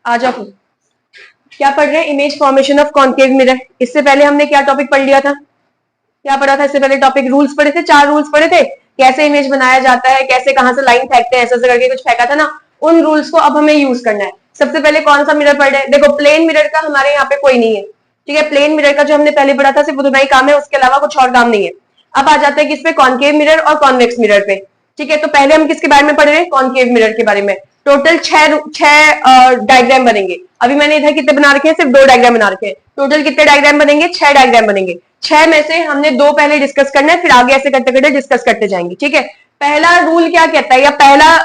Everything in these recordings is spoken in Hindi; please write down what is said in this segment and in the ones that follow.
आ जाओ। क्या पढ़ रहे हैं? Image formation of concave mirror. इससे पहले हमने क्या टॉपिक पढ़ लिया था? क्या पढ़ा था इससे पहले? टॉपिक रूल्स पढ़े थे, 4 रूल्स पढ़े थे, कैसे इमेज बनाया जाता है, कैसे कहां से लाइन फेंकते हैं, ऐसे करके कुछ फेंका था ना। उन रूल्स को अब हमें यूज करना है। सबसे पहले कौन सा मिरर पढ़ रहे हैं? देखो, प्लेन मिरर का हमारे यहाँ पे कोई नहीं है, ठीक है। प्लेन मिरर का जो हमने पहले पढ़ा था सिर्फ उतना ही काम है, उसके अलावा कुछ और काम नहीं है। अब आ जाते हैं किस पे? कॉन्केव मिरर और कॉन्वेक्स मिरर पे, ठीक है। तो पहले हम किसके बारे में पढ़ रहे हैं? कॉन्केव मिरर के बारे में। टोटल 6 डायग्राम बनेंगे। अभी मैंने इधर कितने बना रखे हैं? सिर्फ 2 डायग्राम बना रखे हैं। टोटल कितने डायग्राम बनेंगे? 6 डायग्राम बनेंगे। 6 में से हमने 2 पहले डिस्कस करना है, फिर आगे ऐसे करते करते डिस्कस करते जाएंगे, ठीक है। पहला रूल क्या कहता है, या पहला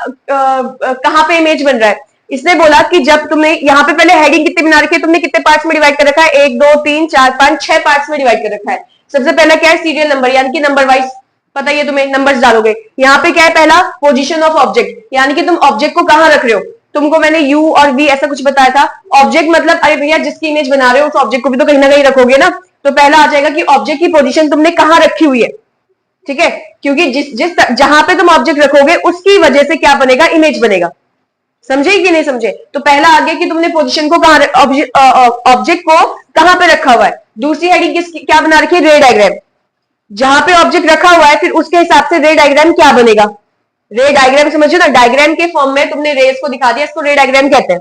कहां पे इमेज बन रहा है? इसने बोला कि जब तुमने यहाँ पे पहले हेडिंग कितनी बना रखी है, तुमने कितने पार्ट्स में डिवाइड कर रखा है? 1 2 3 4 5 6 पार्ट्स में डिवाइड कर रखा है। सबसे पहला क्या है? सीरियल नंबर, यानी कि नंबर वाइज, पता है तुम्हें, नंबर्स डालोगे। यहाँ पे क्या है? पहला पोजीशन ऑफ ऑब्जेक्ट, यानी कि तुम ऑब्जेक्ट को कहां रख रहे हो। तुमको मैंने यू और वी ऐसा कुछ बताया था। ऑब्जेक्ट मतलब, अरे भैया जिसकी इमेज बना रहे हो उस ऑब्जेक्ट को भी तो कहीं ना कहीं रखोगे ना। तो पहला आ जाएगा कि ऑब्जेक्ट की पोजीशन तुमने कहां रखी हुई है, ठीक है। क्योंकि जिस जहां पे तुम ऑब्जेक्ट रखोगे उसकी वजह से क्या बनेगा? इमेज बनेगा। समझे कि नहीं समझे? तो पहला आ गया कि तुमने पोजीशन को कहां, ऑब्जेक्ट को कहां पे रखा हुआ है। दूसरी हेडिंग किसकी क्या बना रखी है? रे डायग्राम। जहां पे ऑब्जेक्ट रखा हुआ है फिर उसके हिसाब से रे डायग्राम क्या बनेगा। रे डायग्राम समझो ना, डायग्राम के फॉर्म में तुमने रेस को दिखा दिया, इसको रे डायग्राम कहते हैं,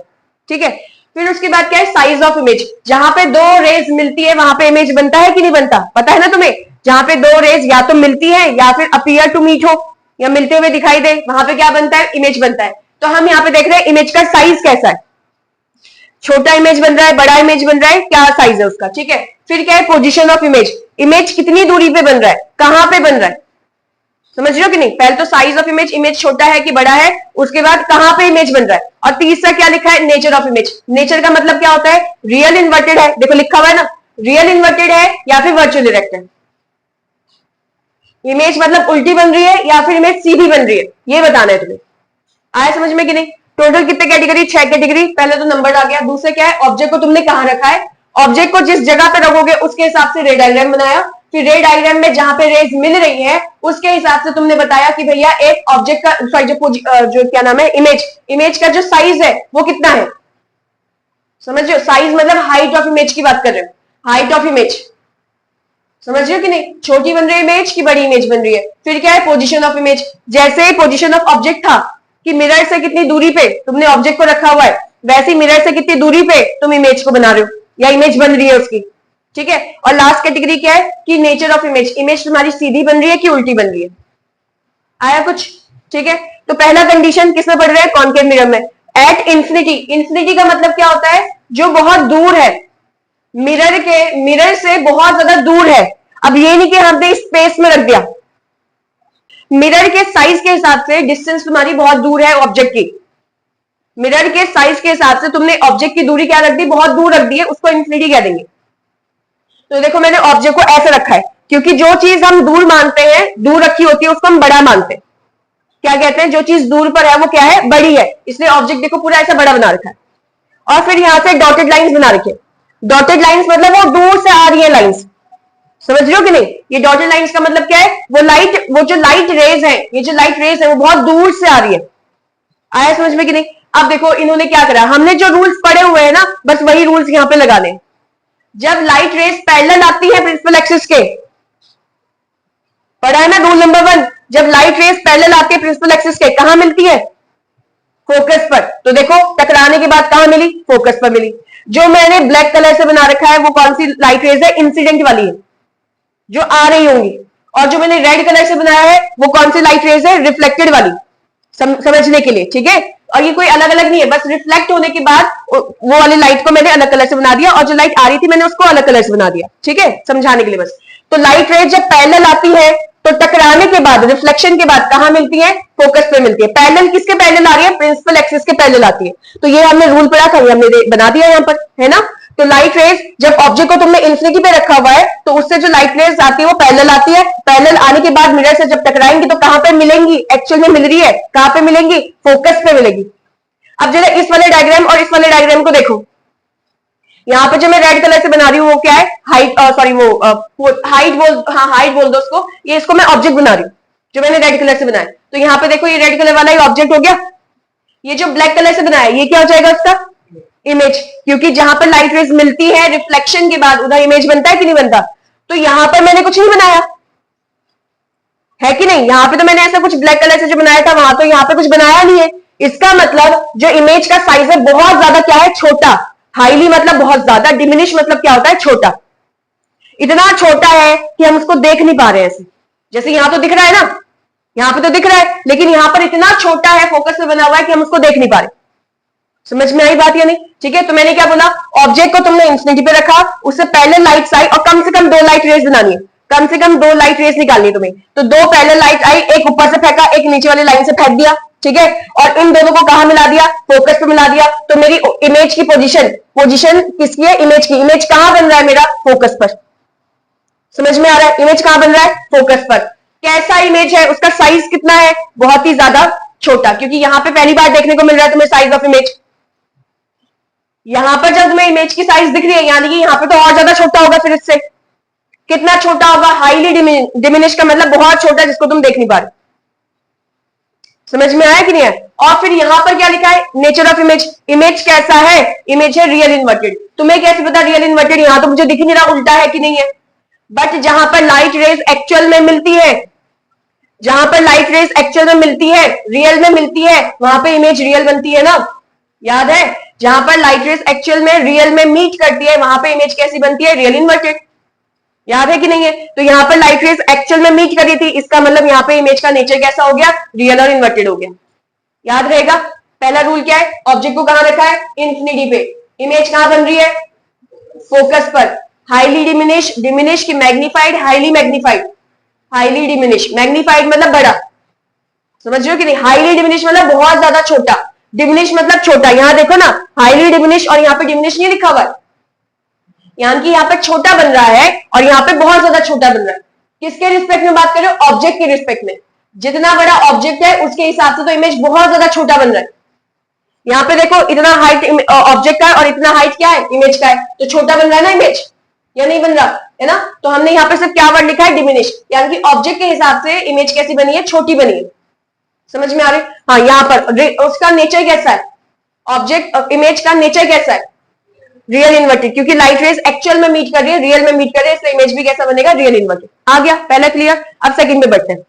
ठीक है। फिर उसके बाद क्या है? Size of image. जहां पे 2 रेज मिलती है वहां पे इमेज बनता है कि नहीं बनता? पता है ना तुम्हें? जहां पे 2 रेज या तो मिलती है या फिर अपीयर टू मीट हो, या मिलते हुए दिखाई दे, वहां पे क्या बनता है? इमेज बनता है। तो हम यहाँ पे देख रहे हैं इमेज का साइज कैसा है। छोटा इमेज बन रहा है, बड़ा इमेज बन रहा है, क्या साइज है उसका, ठीक है। फिर क्या है? Position of image. इमेज कितनी दूरी पे बन रहा है, कहां पे बन रहा है, समझ रहे हो कि नहीं? पहले तो साइज ऑफ इमेज, इमेज छोटा है कि बड़ा है, उसके बाद कहां पे इमेज बन रहा है, और तीसरा क्या लिखा है? Nature of image. नेचर का मतलब क्या होता है? रियल इन्वर्टेड है, देखो लिखा हुआ है ना, रियल इन्वर्टेड है या फिर वर्चुअल इरेक्ट है। इमेज मतलब उल्टी बन रही है या फिर इमेज सीधी बन रही है, ये बताना है तुम्हें। आया समझ में कि नहीं? टोटल कितने कैटेगरी? 6 कैटेगरी। पहले तो नंबर आ गया। दूसरे क्या है? ऑब्जेक्ट को तुमने कहां रखा है। ऑब्जेक्ट को जिस जगह पे रखोगे उसके हिसाब से रे डायग्राम बनाया। फिर रे डायग्राम में जहां पे रेज मिल रही है उसके हिसाब से तुमने बताया कि भैया एक ऑब्जेक्ट का, सॉरी जो क्या नाम है, इमेज का जो साइज है वो कितना है। समझ रहे हो? साइज मतलब हाइट ऑफ इमेज की बात कर रहे हो, हाइट ऑफ इमेज, समझ रहे हो कि नहीं? छोटी बन रही है इमेज की बड़ी इमेज बन रही है। फिर क्या है? Position of image. जैसे पोजीशन ऑफ ऑब्जेक्ट था कि मिरर से कितनी दूरी पे तुमने ऑब्जेक्ट को रखा हुआ है, वैसे मिरर से कितनी दूरी पे तुम इमेज को बना रहे हो या इमेज बन रही है उसकी, ठीक है। और लास्ट कैटेगरी क्या है? कि नेचर ऑफ इमेज। इमेज तुम्हारी सीधी बन रही है कि उल्टी बन रही है। आया कुछ? ठीक है। तो पहला कंडीशन किसमें पढ़ रहे हैं? कॉन्केव मिरर में। At infinity. इंफिनिटी का मतलब क्या होता है? जो बहुत दूर है, मिरर से बहुत ज्यादा दूर है। अब ये नहीं कि हमने स्पेस में रख दिया, मिरर के साइज के हिसाब से डिस्टेंस तुम्हारी बहुत दूर है ऑब्जेक्ट की। मिरर के साइज के हिसाब से तुमने ऑब्जेक्ट की दूरी क्या रख दी? बहुत दूर रख दी है, उसको इंफिनिटी कह देंगे। तो देखो मैंने ऑब्जेक्ट को ऐसे रखा है, क्योंकि जो चीज हम दूर मानते हैं, दूर रखी होती है, उसको हम बड़ा मानते हैं। क्या कहते हैं? जो चीज दूर पर है वो क्या है? बड़ी है। इसलिए ऑब्जेक्ट देखो पूरा ऐसा बड़ा बना रखा है। और फिर यहां से डॉटेड लाइंस बना रखे। डॉटेड लाइंस मतलब वो दूर से आ रही है लाइंस, समझ रहे हो कि नहीं? ये डॉटेड लाइंस का मतलब क्या है? वो जो लाइट रेज है, ये जो लाइट रेज है वो बहुत दूर से आ रही है। आया समझ में कि नहीं? अब देखो इन्होंने क्या करा, हमने जो रूल्स पढ़े हुए हैं ना, बस वही रूल्स यहां पे लगाने। जब लाइट रेज पैरेलल आती है प्रिंसिपल एक्सिस के, पढ़ा है ना रूल नंबर 1, जब लाइट रेज पैरेलल आती है प्रिंसिपल एक्सिस के, कहां मिलती है? फोकस पर। तो देखो टकराने के बाद कहां मिली? फोकस पर मिली। जो मैंने ब्लैक कलर से बना रखा है वो कौन सी लाइट रेज है? इंसिडेंट वाली है, जो आ रही होंगी। और जो मैंने रेड कलर से बनाया है वो कौन सी लाइट रेज है? रिफ्लेक्टेड वाली, समझने के लिए, ठीक है। और ये कोई अलग अलग नहीं है, बस रिफ्लेक्ट होने के बाद वो वाली लाइट को मैंने अलग कलर से बना दिया, और जो लाइट आ रही थी मैंने उसको अलग कलर से बना दिया, ठीक है, समझाने के लिए बस। तो लाइट रेज जब पैरेलल आती है तो टकराने के बाद, रिफ्लेक्शन के बाद कहां मिलती है? फोकस पे मिलती है। पैरेलल किसके पैरेलल आ रही है? प्रिंसिपल एक्सिस के पैरेलल आती है। तो ये हमने रूल पढ़ा था, ये हमने बना दिया यहां पर, है ना। तो लाइट रेज जब ऑब्जेक्ट को तुमने इंफिनिटी पे रखा हुआ है तो उससे जो लाइट रेज आती है वो पैरेलल आती है। पैरेलल आने के बाद मिरर से जब टकराएंगी तो कहां पे मिलेंगी? एक्चुअल में मिल रही है, कहां पे मिलेंगी? फोकस पे मिलेगी। अब जरा इस वाले डायग्राम और इस वाले डायग्राम को देखो। यहाँ पे जो मैं रेड कलर से बना रही हूँ वो क्या है? हाइट, सॉरी वो हाइट बोल, हाँ हाइट बोल दो उसको। ये इसको मैं ऑब्जेक्ट बना रही हूँ जो मैंने रेड कलर से बनाया। तो यहाँ पे देखो ये रेड कलर वाला ही ऑब्जेक्ट हो गया। ये जो ब्लैक कलर से बनाया ये क्या हो जाएगा उसका? इमेज, क्योंकि जहां पर लाइट रेज मिलती है रिफ्लेक्शन के बाद उधर इमेज बनता है कि नहीं बनता। तो यहां पर मैंने कुछ नहीं बनाया है कि नहीं, यहां पे तो मैंने ऐसा कुछ ब्लैक कलर से जो बनाया था वहां तो यहां पे कुछ बनाया नहीं है। इसका मतलब जो इमेज का साइज है बहुत ज्यादा क्या है, छोटा। हाईली मतलब बहुत ज्यादा, डिमिनिश मतलब क्या होता है, छोटा। इतना छोटा है कि हम उसको देख नहीं पा रहे हैं ऐसे, जैसे यहां तो दिख रहा है ना, यहां पे तो दिख रहा है, लेकिन यहां पर इतना छोटा है, फोकस में बना हुआ है कि हम उसको देख नहीं पा रहे। समझ में आई बात या नहीं? ठीक है, तो मैंने क्या बोला, ऑब्जेक्ट को तुमने इंफिनिटी पे रखा, उससे पहले लाइट आई और कम से कम 2 लाइट रेज बनानी है, कम से कम 2 लाइट रेज निकालनी है तुम्हें। तो 2 पहले लाइट आई, एक ऊपर से फेंका, एक नीचे वाली लाइन से फेंक दिया, ठीक है, और इन दोनों को कहां मिला दिया, फोकस पे मिला दिया। तो मेरी इमेज की पोजीशन किसकी है, इमेज की। इमेज कहां बन रहा है मेरा, फोकस पर। समझ में आ रहा है, इमेज कहां बन रहा है, फोकस पर। कैसा इमेज है, उसका साइज कितना है, बहुत ही ज्यादा छोटा, क्योंकि यहां पे पहली बार देखने को मिल रहा है तुम्हें साइज ऑफ इमेज। यहां पर जब तुम्हें इमेज की साइज दिख रही है, यानी कि यहां पे तो और ज्यादा छोटा होगा, फिर इससे कितना छोटा होगा, हाईली डिमिनिश का मतलब बहुत छोटा, जिसको तुम देख नहीं पा रहे। समझ में आया कि नहीं है? और फिर यहां पर क्या लिखा है, नेचर ऑफ इमेज। इमेज कैसा है, इमेज है रियल इन्वर्टेड। तुम्हें कैसे पता रियल इन्वर्टेड, यहां तो मुझे दिख नहीं रहा उल्टा है कि नहीं है। बट जहां पर लाइट रेज एक्चुअल में मिलती है, जहां पर लाइट रेज एक्चुअल में मिलती है, रियल में मिलती है, वहां पे इमेज रियल बनती है ना, याद है? जहां पर लाइट रेज एक्चुअल में रियल में मीट करती है, वहां पे इमेज कैसी बनती है, रियल इन्वर्टेड। याद है कि नहीं है? तो यहां पर लाइट रेज एक्चुअल में मीट कर रही थी, इसका मतलब यहां पे इमेज का नेचर कैसा हो गया, रियल और इन्वर्टेड हो गया। याद रहेगा, पहला रूल क्या है, ऑब्जेक्ट को कहां रखा है, इंफिनिटी पे। इमेज कहां बन रही है, फोकस पर। हाईली डिमिनिश की magnified, highly magnified, highly diminish, magnified मतलब बड़ा। समझ रहे हो कि नहीं? हाईली डिमिनिश मतलब बहुत ज्यादा छोटा, डिमिनिश मतलब छोटा। यहां देखो ना, हाईली डिमिनिश और यहां पे डिमिनिश नहीं लिखा हुआ है, यानी कि यहां पे छोटा बन रहा है और यहां पे बहुत ज्यादा छोटा बन रहा है। किसके रिस्पेक्ट में बात कर रहे हो, ऑब्जेक्ट के रिस्पेक्ट में। जितना बड़ा ऑब्जेक्ट है उसके हिसाब से तो इमेज बहुत ज्यादा छोटा बन रहा है। यहाँ पे देखो, इतना हाइट ऑब्जेक्ट का है और इतना हाइट क्या है, इमेज का है, तो छोटा बन रहा है ना इमेज, या नहीं बन रहा है ना? तो हमने यहाँ पे सिर्फ क्या वर्ड लिखा है, डिमिनिश, यानी कि ऑब्जेक्ट के हिसाब से इमेज कैसी बनी है, छोटी बनी है। समझ में आ रही है? हाँ, यहाँ पर उसका नेचर कैसा है, ऑब्जेक्ट इमेज का नेचर कैसा है, रियल इन्वर्टेड, क्योंकि लाइट रेज एक्चुअल में मीट कर रही है, रियल में मीट कर रही है, इसलिए इमेज भी कैसा बनेगा, रियल इन्वर्टेड। आ गया पहला क्लियर। अब सेकंड पे बढ़ते हैं।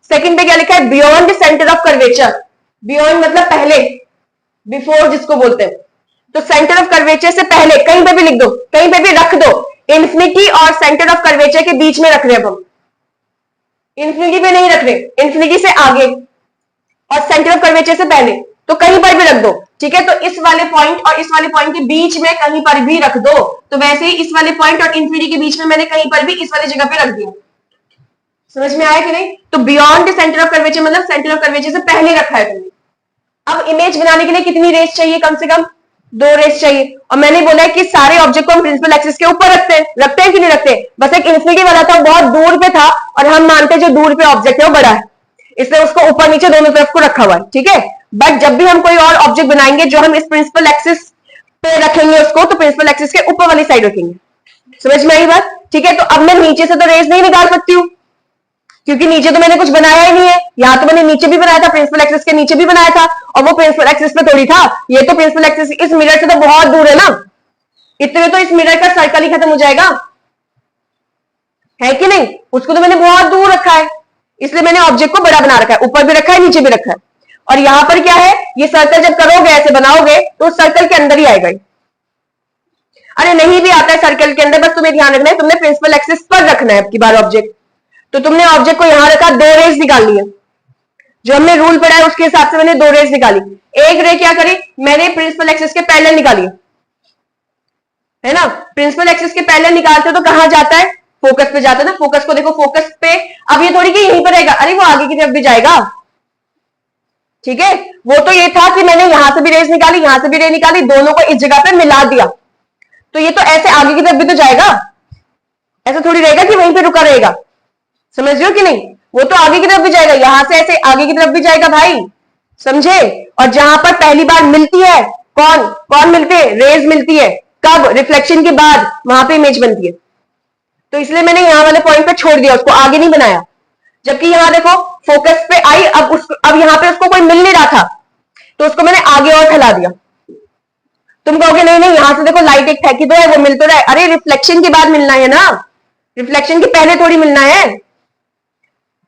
सेकंड पे क्या लिखा है, beyond centre of curvature. Beyond मतलब पहले, बिफोर जिसको बोलते हैं। तो सेंटर ऑफ कर्वेचर से पहले, कहीं पे भी लिख दो, कहीं पे भी रख दो, इंफिनिटी और सेंटर ऑफ कर्वेचर के बीच में रख रहे हैं हम, इंफिनिटी पे नहीं रख रहे, इंफिनिटी से आगे और सेंटर ऑफ कर्वेचर से पहले, तो कहीं पर भी रख दो, ठीक है। तो इस वाले पॉइंट और इस वाले पॉइंट के बीच में कहीं पर भी रख दो। तो वैसे ही इस वाले पॉइंट और इंफिनिटी के बीच में मैंने कहीं पर भी इस वाली जगह पे रख दिया। समझ में आया कि नहीं? तो बियॉन्ड सेंटर ऑफ कर्वेचर मतलब सेंटर ऑफ कर्वेचर से पहले रखा है तुमने। अब इमेज बनाने के लिए कितनी रेस चाहिए, कम से कम 2 रेस चाहिए। और मैंने बोला है कि सारे ऑब्जेक्ट को हम प्रिंसिपल एक्सिस के ऊपर रखते हैं कि नहीं रखते? बस एक इंफिनिटी वाला था, बहुत दूर पे था, और हम मानते हैं जो दूर पे ऑब्जेक्ट है वो बड़ा है, इसलिए उसको ऊपर नीचे दोनों तरफ को रखा हुआ है, ठीक है। बट जब भी हम कोई और ऑब्जेक्ट बनाएंगे जो हम इस प्रिंसिपल एक्सिस पे रखेंगे उसको, तो प्रिंसिपल एक्सिस के ऊपर वाली साइड रखेंगे। समझ में आई बात? ठीक है। तो अब मैं नीचे से तो रेस नहीं निकाल सकती हूँ, क्योंकि नीचे तो मैंने कुछ बनाया ही नहीं है। यहाँ तो मैंने नीचे भी बनाया था, प्रिंसिपल एक्सिस के नीचे भी बनाया था, और वो प्रिंसिपल एक्सिस पे थोड़ी था। ये तो प्रिंसिपल एक्सिस इस मिरर से तो बहुत दूर है ना, इतने तो इस मिरर का सर्कल ही खत्म हो जाएगा, है कि नहीं? उसको तो मैंने बहुत दूर रखा है, इसलिए मैंने ऑब्जेक्ट को बड़ा बना रखा है, ऊपर भी रखा है, नीचे भी रखा है। और यहां पर क्या है, ये सर्कल जब करोगे, ऐसे बनाओगे, तो उस सर्कल के अंदर ही आएगा। अरे नहीं भी आता है सर्कल के अंदर, बस तुम्हें ध्यान रखना है, तुमने प्रिंसिपल एक्सिस पर रखना है अब की बार ऑब्जेक्ट। तो तुमने ऑब्जेक्ट को यहां रखा, 2 रेस निकालनी है, जो हमने रूल पढ़ा है उसके हिसाब से मैंने 2 रेस निकाली। एक रे क्या करी, मैंने प्रिंसिपल एक्सिस के पैरेलल निकाली, है ना। प्रिंसिपल एक्सिस के पैरेलल निकालते हो तो कहां जाता है, फोकस पे जाता है ना। फोकस को देखो, फोकस पे, अब ये थोड़ी कि यहीं पर रहेगा, अरे वो आगे की तरफ भी जाएगा, ठीक है। वो तो ये था कि मैंने यहां से भी रेस निकाली, यहां से भी रे निकाली, दोनों को इस जगह पे मिला दिया, तो ये तो ऐसे आगे की तरफ भी तो जाएगा, ऐसा थोड़ी रहेगा कि वहीं पे रुका रहेगा। समझ रहे हो कि नहीं? वो तो आगे की तरफ भी जाएगा, यहां से ऐसे आगे की तरफ भी जाएगा भाई, समझे। और जहां पर पहली बार मिलती है, कौन कौन मिलते हैं, रेज मिलती है, कब, रिफ्लेक्शन के बाद, वहां पे इमेज बनती है। तो इसलिए मैंने यहां वाले पॉइंट पे छोड़ दिया, उसको आगे नहीं बनाया। जबकि यहां देखो, फोकस पे आई, अब यहां पे उसको कोई मिल नहीं रहा था, तो उसको मैंने आगे और फैला दिया। तुम कहोगे नहीं नहीं, यहां से देखो लाइट एक फेंकी तो है, वो मिल तो रहा है। अरे रिफ्लेक्शन के बाद मिलना है ना, रिफ्लेक्शन के पहले थोड़ी मिलना है।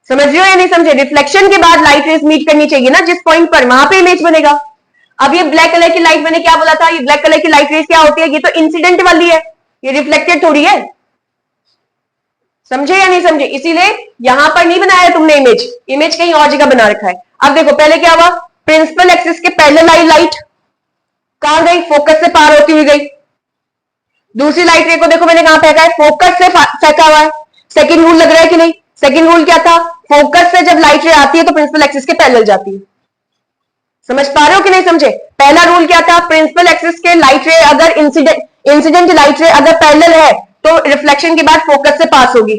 समझ रहे हो या नहीं समझे? रिफ्लेक्शन के बाद लाइट रेस मीट करनी चाहिए ना जिस पॉइंट पर, वहां पे इमेज बनेगा। अब ये ब्लैक कलर की लाइट, मैंने क्या बोला था, ये ब्लैक कलर की लाइट रेस क्या होती है? ये तो इंसिडेंट वाली है, ये रिफ्लेक्टेड थोड़ी है। समझे या नहीं समझे? इसीलिए यहां पर नहीं बनाया तुमने इमेज, इमेज कहीं और जगह बना रखा है। अब देखो पहले क्या हुआ, प्रिंसिपल एक्सिस के पैरेलल आई लाइट कहां गई? फोकस से पार होती हुई गई। दूसरी लाइट रे को देखो मैंने कहां फेंका है? फोकस से फेंका हुआ है। सेकंड रूल लग रहा है कि नहीं? सेकंड रूल क्या था? फोकस से जब लाइट रे आती है तो प्रिंसिपल एक्सिस के पैरेलल जाती है। समझ पा रहे हो कि नहीं समझे? पहला रूल क्या था? प्रिंसिपल एक्सिस के लाइट रे अगर इंसिडेंट लाइट रे अगर पैरेलल है तो रिफ्लेक्शन के बाद फोकस से पास होगी,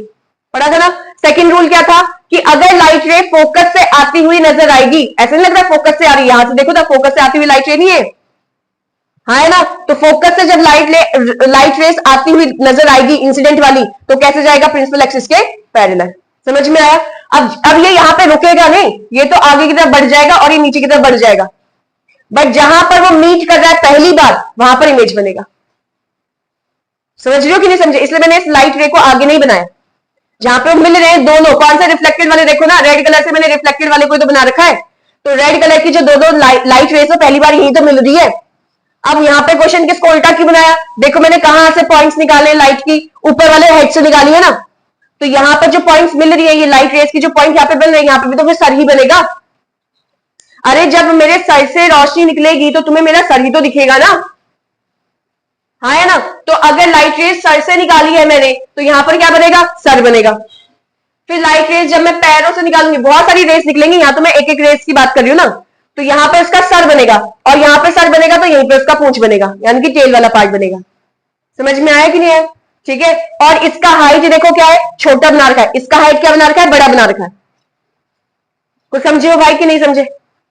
पढ़ा था ना? सेकंड रूल क्या था कि अगर लाइट रे फोकस से आती हुई नजर आएगी, ऐसा नहीं लग रहा फोकस से आ रही है, यहां से देखो तो फोकस से आती हुई लाइट रे नहीं है, हाँ है ना? तो फोकस से जब लाइट रेस आती हुई नजर आएगी इंसिडेंट वाली, तो कैसे जाएगा? प्रिंसिपल एक्सिस के पैरेलल। समझ में आया? अब ये यहां पे रुकेगा नहीं, ये तो आगे की तरफ बढ़ जाएगा और ये नीचे की तरफ बढ़ जाएगा, बट जहां पर वो मीट कर रहा है पहली बार, वहां पर इमेज बनेगा। समझ रहे हो कि नहीं समझे? इसलिए मैंने इस लाइट रे को आगे नहीं बनाया। जहां पे मिल रहे हैं दोनों, कौन सा? रिफ्लेक्टेड वाले देखो ना, रेड कलर से मैंने रिफ्लेक्टेड वाले को तो बना रखा है, तो रेड कलर की जो दो लाइट रेस है पहली बार यही तो मिल रही है। अब यहाँ पे क्वेश्चन किसको उल्टा क्यों बनाया? देखो मैंने कहां से पॉइंट्स निकाले लाइट की, ऊपर वाले हेड से निकाली है ना, तो यहाँ पर जो पॉइंट्स मिल रही है, ये लाइट रेस की जो पॉइंट यहाँ पे बन रही है, यहाँ पे भी तो फिर सर ही बनेगा। अरे जब मेरे सर से रोशनी निकलेगी तो तुम्हें मेरा सर ही तो दिखेगा ना, हाँ है ना? तो अगर लाइट रेस सर से निकाली है मैंने, तो यहाँ पर क्या बनेगा? सर बनेगा। फिर लाइट रेस जब मैं पैरों से निकालूंगी, बहुत सारी रेस निकलेंगी, यहाँ तो मैं एक एक रेस की बात कर रही हूँ ना, तो यहाँ पे उसका सर बनेगा, और यहाँ पे सर बनेगा तो यहीं पे उसका पूंछ बनेगा, यानी कि टेल वाला पार्ट बनेगा। समझ में आया कि नहीं आया? ठीक है। और इसका हाइट देखो क्या है? छोटा बना रखा है। इसका हाइट क्या बना रखा है? बड़ा बना रखा है। कुछ समझे हो भाई कि नहीं समझे?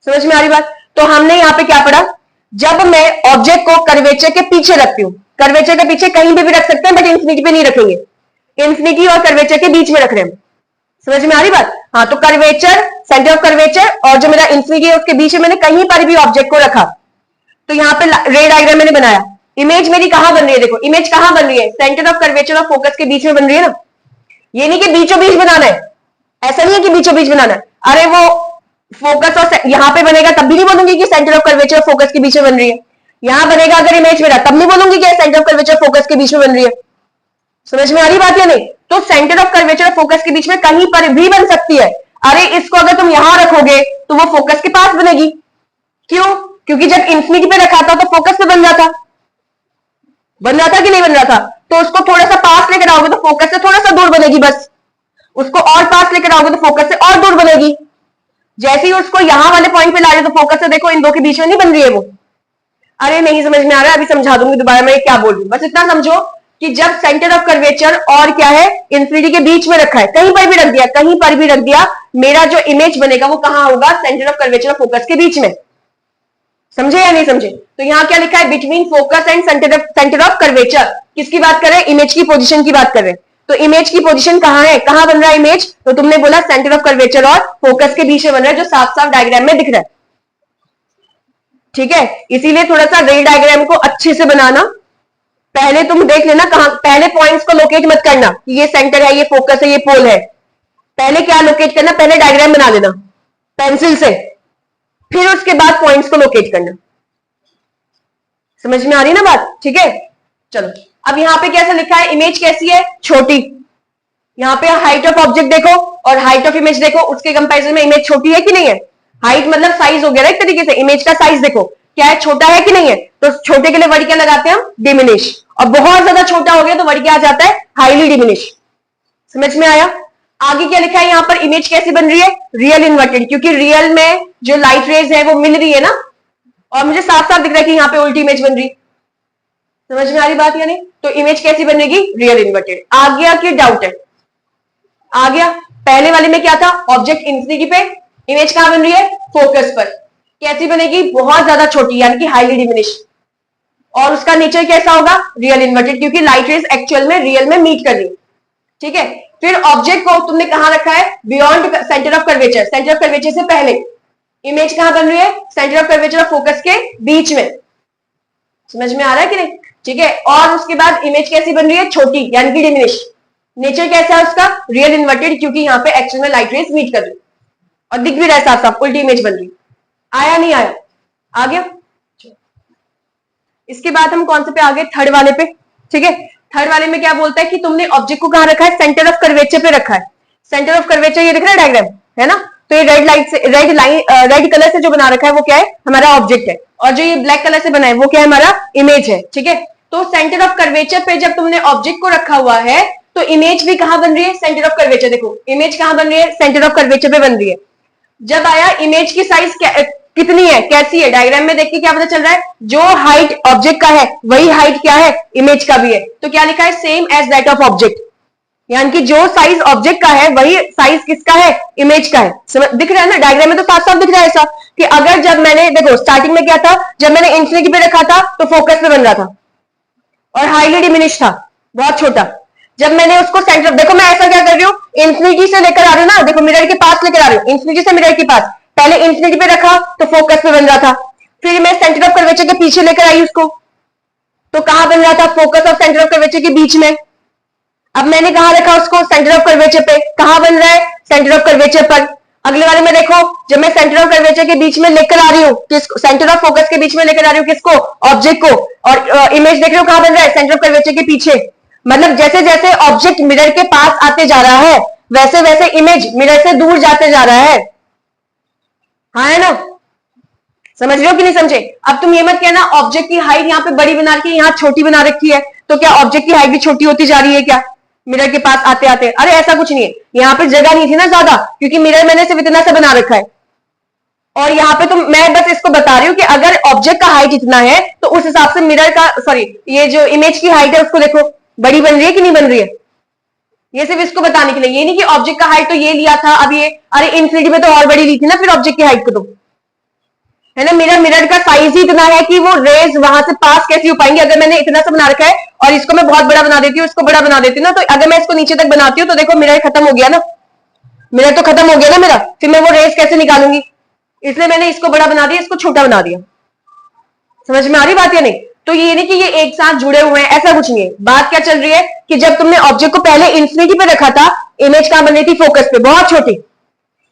समझ में आ रही बात? तो हमने यहाँ पे क्या पढ़ा? जब मैं ऑब्जेक्ट को कर्वेचर के पीछे रखती हूँ, कर्वेचर के पीछे कहीं भी रख सकते हैं, बट इंफिनिटी पे नहीं रखेंगे, इंफिनिटी और कर्वेचर के बीच में रख रहे हैं। समझ में आ रही बात? हाँ, तो कर्वेचर, सेंटर ऑफ कर्वेचर और जो मेरा इंफिनिटी है उसके बीच में मैंने कहीं पर भी ऑब्जेक्ट को रखा, तो यहाँ पे रे डायग्राम मैंने बनाया। इमेज मेरी कहां बन रही है? देखो इमेज कहां बन रही है? सेंटर ऑफ कर्वेचर और फोकस के बीच में बन रही है ना। ये नहीं कि बीचों बीच बनाना है, ऐसा नहीं है कि बीचों बीच बनाना है। अरे वो फोकस और यहां पे बनेगा तब भी नहीं बोलूंगी कि सेंटर ऑफ कर्वेचर और फोकस के बीच में बन रही है। यहां बनेगा अगर इमेज मेरा, तब नहीं बोलूंगी कि सेंटर ऑफ कर्वेचर फोकस के बीच में बन रही है। समझ में आ रही बात या नहीं? तो सेंटर ऑफ कर्वेचर और फोकस के बीच में कहीं पर भी बन सकती है। अरे इसको अगर तुम यहां रखोगे तो वो फोकस के पास बनेगी। क्यों? क्योंकि जब इंफिनिटी पे रखा था तो फोकस पे बन रहा था, बन रहा था कि नहीं बन रहा था? तो उसको थोड़ा सा पास लेकर आओगे तो फोकस से थोड़ा सा दूर बनेगी, बस उसको और पास लेकर आओगे तो फोकस से और दूर बनेगी। जैसे ही उसको यहां वाले पॉइंट पे ला रहे तो फोकस से देखो इन दो के बीच में नहीं बन रही है वो। अरे नहीं समझ में आ रहा है? अभी समझा दूंगी दोबारा मैं क्या बोल रही हूं। बस इतना समझो कि जब सेंटर ऑफ कर्वेचर और क्या है, इंफिनिटी के बीच में रखा है, कहीं पर भी रख दिया, कहीं पर भी रख दिया, मेरा जो इमेज बनेगा वो कहां होगा? सेंटर ऑफ कर्वेचर और फोकस के बीच में। समझे या नहीं समझे? तो यहां क्या लिखा है? Between focus and centre of curvature. किसकी बात कर रहे हैं? इमेज की पोजीशन की बात कर रहे हैं। तो इमेज की पोजीशन कहां है? कहां बन रहा है इमेज? तो तुमने बोला सेंटर ऑफ कर्वेचर और फोकस के बीच में बन रहा है, जो साफ साफ डायग्राम में दिख रहा है। ठीक है, इसीलिए थोड़ा सा रे डायग्राम को अच्छे से बनाना। पहले तुम देख लेना कहां, पहले पॉइंट्स को लोकेट मत करना कि ये सेंटर है, ये फोकस है, ये पोल है। पहले क्या लोकेट करना? पहले डायग्राम बना लेना पेंसिल से, फिर उसके बाद पॉइंट्स को लोकेट करना। समझ में आ रही है ना बात? ठीक है, चलो अब यहां पे कैसा लिखा है? इमेज कैसी है? छोटी। यहां पे हाइट ऑफ ऑब्जेक्ट देखो और हाइट ऑफ इमेज देखो, उसके कंपैरिजन में इमेज छोटी है कि नहीं है? हाइट मतलब साइज हो गया ना एक तरीके से। इमेज का साइज देखो क्या है, छोटा है कि नहीं है? तो छोटे के लिए वर्ड क्या लगाते हैं हम? डिमिनिश। और बहुत ज्यादा छोटा हो गया तो वर्ड क्या आ जाता है? Highly diminish. समझ में आया? आगे क्या लिखा है यहाँ पर? इमेज कैसी बन रही है? रियल इन्वर्टेड, क्योंकि रियल में जो लाइट रेज है वो मिल रही है ना, और मुझे साफ साफ दिख रहा है कि यहाँ पे उल्टी इमेज बन रही। समझ में आ रही बात या नहीं? तो इमेज कैसी बनेगी? Real inverted. आ गया कि डाउट है? आ गया। पहले वाले में क्या था? ऑब्जेक्ट इंफिनिटी पे, इमेज कहां बन रही है? फोकस पर। कैसी बनेगी? बहुत ज्यादा छोटी, यानी कि हाईली डिमिनिश। और उसका नेचर कैसा होगा? रियल इन्वर्टेड, क्योंकि लाइट रेज एक्चुअल में रियल में मीट कर रही। ठीक है, फिर ऑब्जेक्ट को तुमने कहां रखा है? Beyond centre of curvature, centre of curvature से पहले। इमेज कहां बन रही है? सेंटर ऑफ कर्वेचर और फोकस के बीच में। समझ में आ रहा है कि नहीं? ठीक है, और उसके बाद इमेज कैसी बन रही है? छोटी, यानी कि डिमिनिश। नेचर कैसा है उसका? रियल इन्वर्टेड, क्योंकि यहाँ पे एक्चुअल में लाइट रेज मीट कर रही और दिख भी रहा है साफ साफ, उल्टी इमेज बन रही। आया नहीं आया? आ गया। इसके बाद हम कौन से पे आ गए? थर्ड वाले पे। ठीक है, थर्ड वाले में क्या बोलता है कि तुमने ऑब्जेक्ट को कहां रखा है? सेंटर ऑफ कर्वेचर पे रखा है। सेंटर ऑफ कर्वेचर ये दिख रहा है डायग्राम, है ना? तो ये रेड लाइट से, रेड लाइन, रेड कलर से जो बना रखा है वो क्या है? हमारा ऑब्जेक्ट है, और जो ये ब्लैक कलर से बना है वो क्या है? हमारा इमेज है। ठीक है, तो सेंटर ऑफ कर्वेचर पे जब तुमने ऑब्जेक्ट को रखा हुआ है तो इमेज भी कहां बन रही है? Centre of curvature. देखो इमेज कहां बन रही है? सेंटर ऑफ कर्वेचर पे बन रही है। जब आया इमेज की साइज कितनी है, कैसी है? डायग्राम में देख के क्या पता चल रहा है? जो हाइट ऑब्जेक्ट का है वही हाइट क्या है? इमेज का भी है। तो क्या लिखा है? Same as that of object, यानी कि जो साइज ऑब्जेक्ट का है वही साइज किसका है? इमेज का है। दिख रहा है ना डायग्राम में? तो साफ साफ दिख रहा है ऐसा कि अगर जब मैंने, देखो स्टार्टिंग में क्या था, जब मैंने इंफिनिटी पे रखा था तो फोकस पे बन रहा था और हाईली डिमिनिश था, बहुत छोटा। जब मैंने उसको सेंटर, देखो मैं ऐसा क्या कर रही हूँ, इंफिनिटी से लेकर आ रही हूँ ना, देखो मिरर के पास लेकर आ रही हूँ, इंफिनिटी से मिरर के पास। पहले इंफिनिटी पे रखा तो फोकस पे बन रहा था, फिर मैं सेंटर ऑफ कर्वेचर के पीछे लेकर आई उसको, तो कहां बन रहा था? फोकस और सेंटर ऑफ कर्वेचर के बीच में। अब मैंने कहां रखा उसको? सेंटर ऑफ कर्वेचर पे। कहां बन रहा है? सेंटर ऑफ कर्वेचर पर। अगले वाले में देखो, जब मैं सेंटर ऑफ कर्वेचर के बीच में लेकर आ रही हूँ, किसको? सेंटर ऑफ फोकस के बीच में लेकर आ रही हूँ, किसको? ऑब्जेक्ट को। और इमेज देख रहे हो कहां बन रहा है? सेंटर ऑफ कर्वेचर के पीछे। मतलब जैसे जैसे ऑब्जेक्ट मिरर के पास आते जा रहा है वैसे वैसे इमेज मिरर से दूर जाते जा रहा है। हाँ है ना? समझ रहे हो कि नहीं समझे? अब तुम ये मत कहना ऑब्जेक्ट की हाइट यहाँ पे बड़ी बना रखी है, यहाँ छोटी बना रखी है, तो क्या ऑब्जेक्ट की हाइट भी छोटी होती जा रही है क्या मिरर के पास आते आते? अरे ऐसा कुछ नहीं है, यहाँ पे जगह नहीं थी ना ज्यादा, क्योंकि मिरर मैंने सिर्फ इतना सा बना रखा है। और यहाँ पे तो मैं बस इसको बता रही हूँ कि अगर ऑब्जेक्ट का हाइट इतना है तो उस हिसाब से मिरर का, सॉरी ये जो इमेज की हाइट है उसको देखो बड़ी बन रही है कि नहीं बन रही है। ये सिर्फ इसको बताने के लिए, ये नहीं कि ऑब्जेक्ट का हाइट तो ये लिया था, अब ये, अरे इन्फिनिटी में तो और बड़ी ली थी ना फिर ऑब्जेक्ट की हाइट को, तो है ना? मिरर का साइज ही इतना है कि वो रेज वहां से पास कैसे हो पाएंगे। अगर मैंने इतना सा बना रखा है और इसको मैं बहुत बड़ा बना देती हूँ, इसको बड़ा बना देती हूँ ना, तो अगर मैं इसको नीचे तक बनाती हूँ तो देखो मिरर खत्म हो गया ना, मिरर तो खत्म हो गया ना मेरा, फिर मैं वो रेज कैसे निकालूंगी? इसलिए मैंने इसको बड़ा बना दिया, इसको छोटा बना दिया। समझ में आ रही बात या नहीं? तो ये नहीं कि ये एक साथ जुड़े हुए हैं, ऐसा कुछ नहीं है। बात क्या चल रही है कि जब तुमने ऑब्जेक्ट को पहले इंफिनिटी पे रखा था, इमेज कहां बन रही थी? फोकस पे, बहुत छोटी।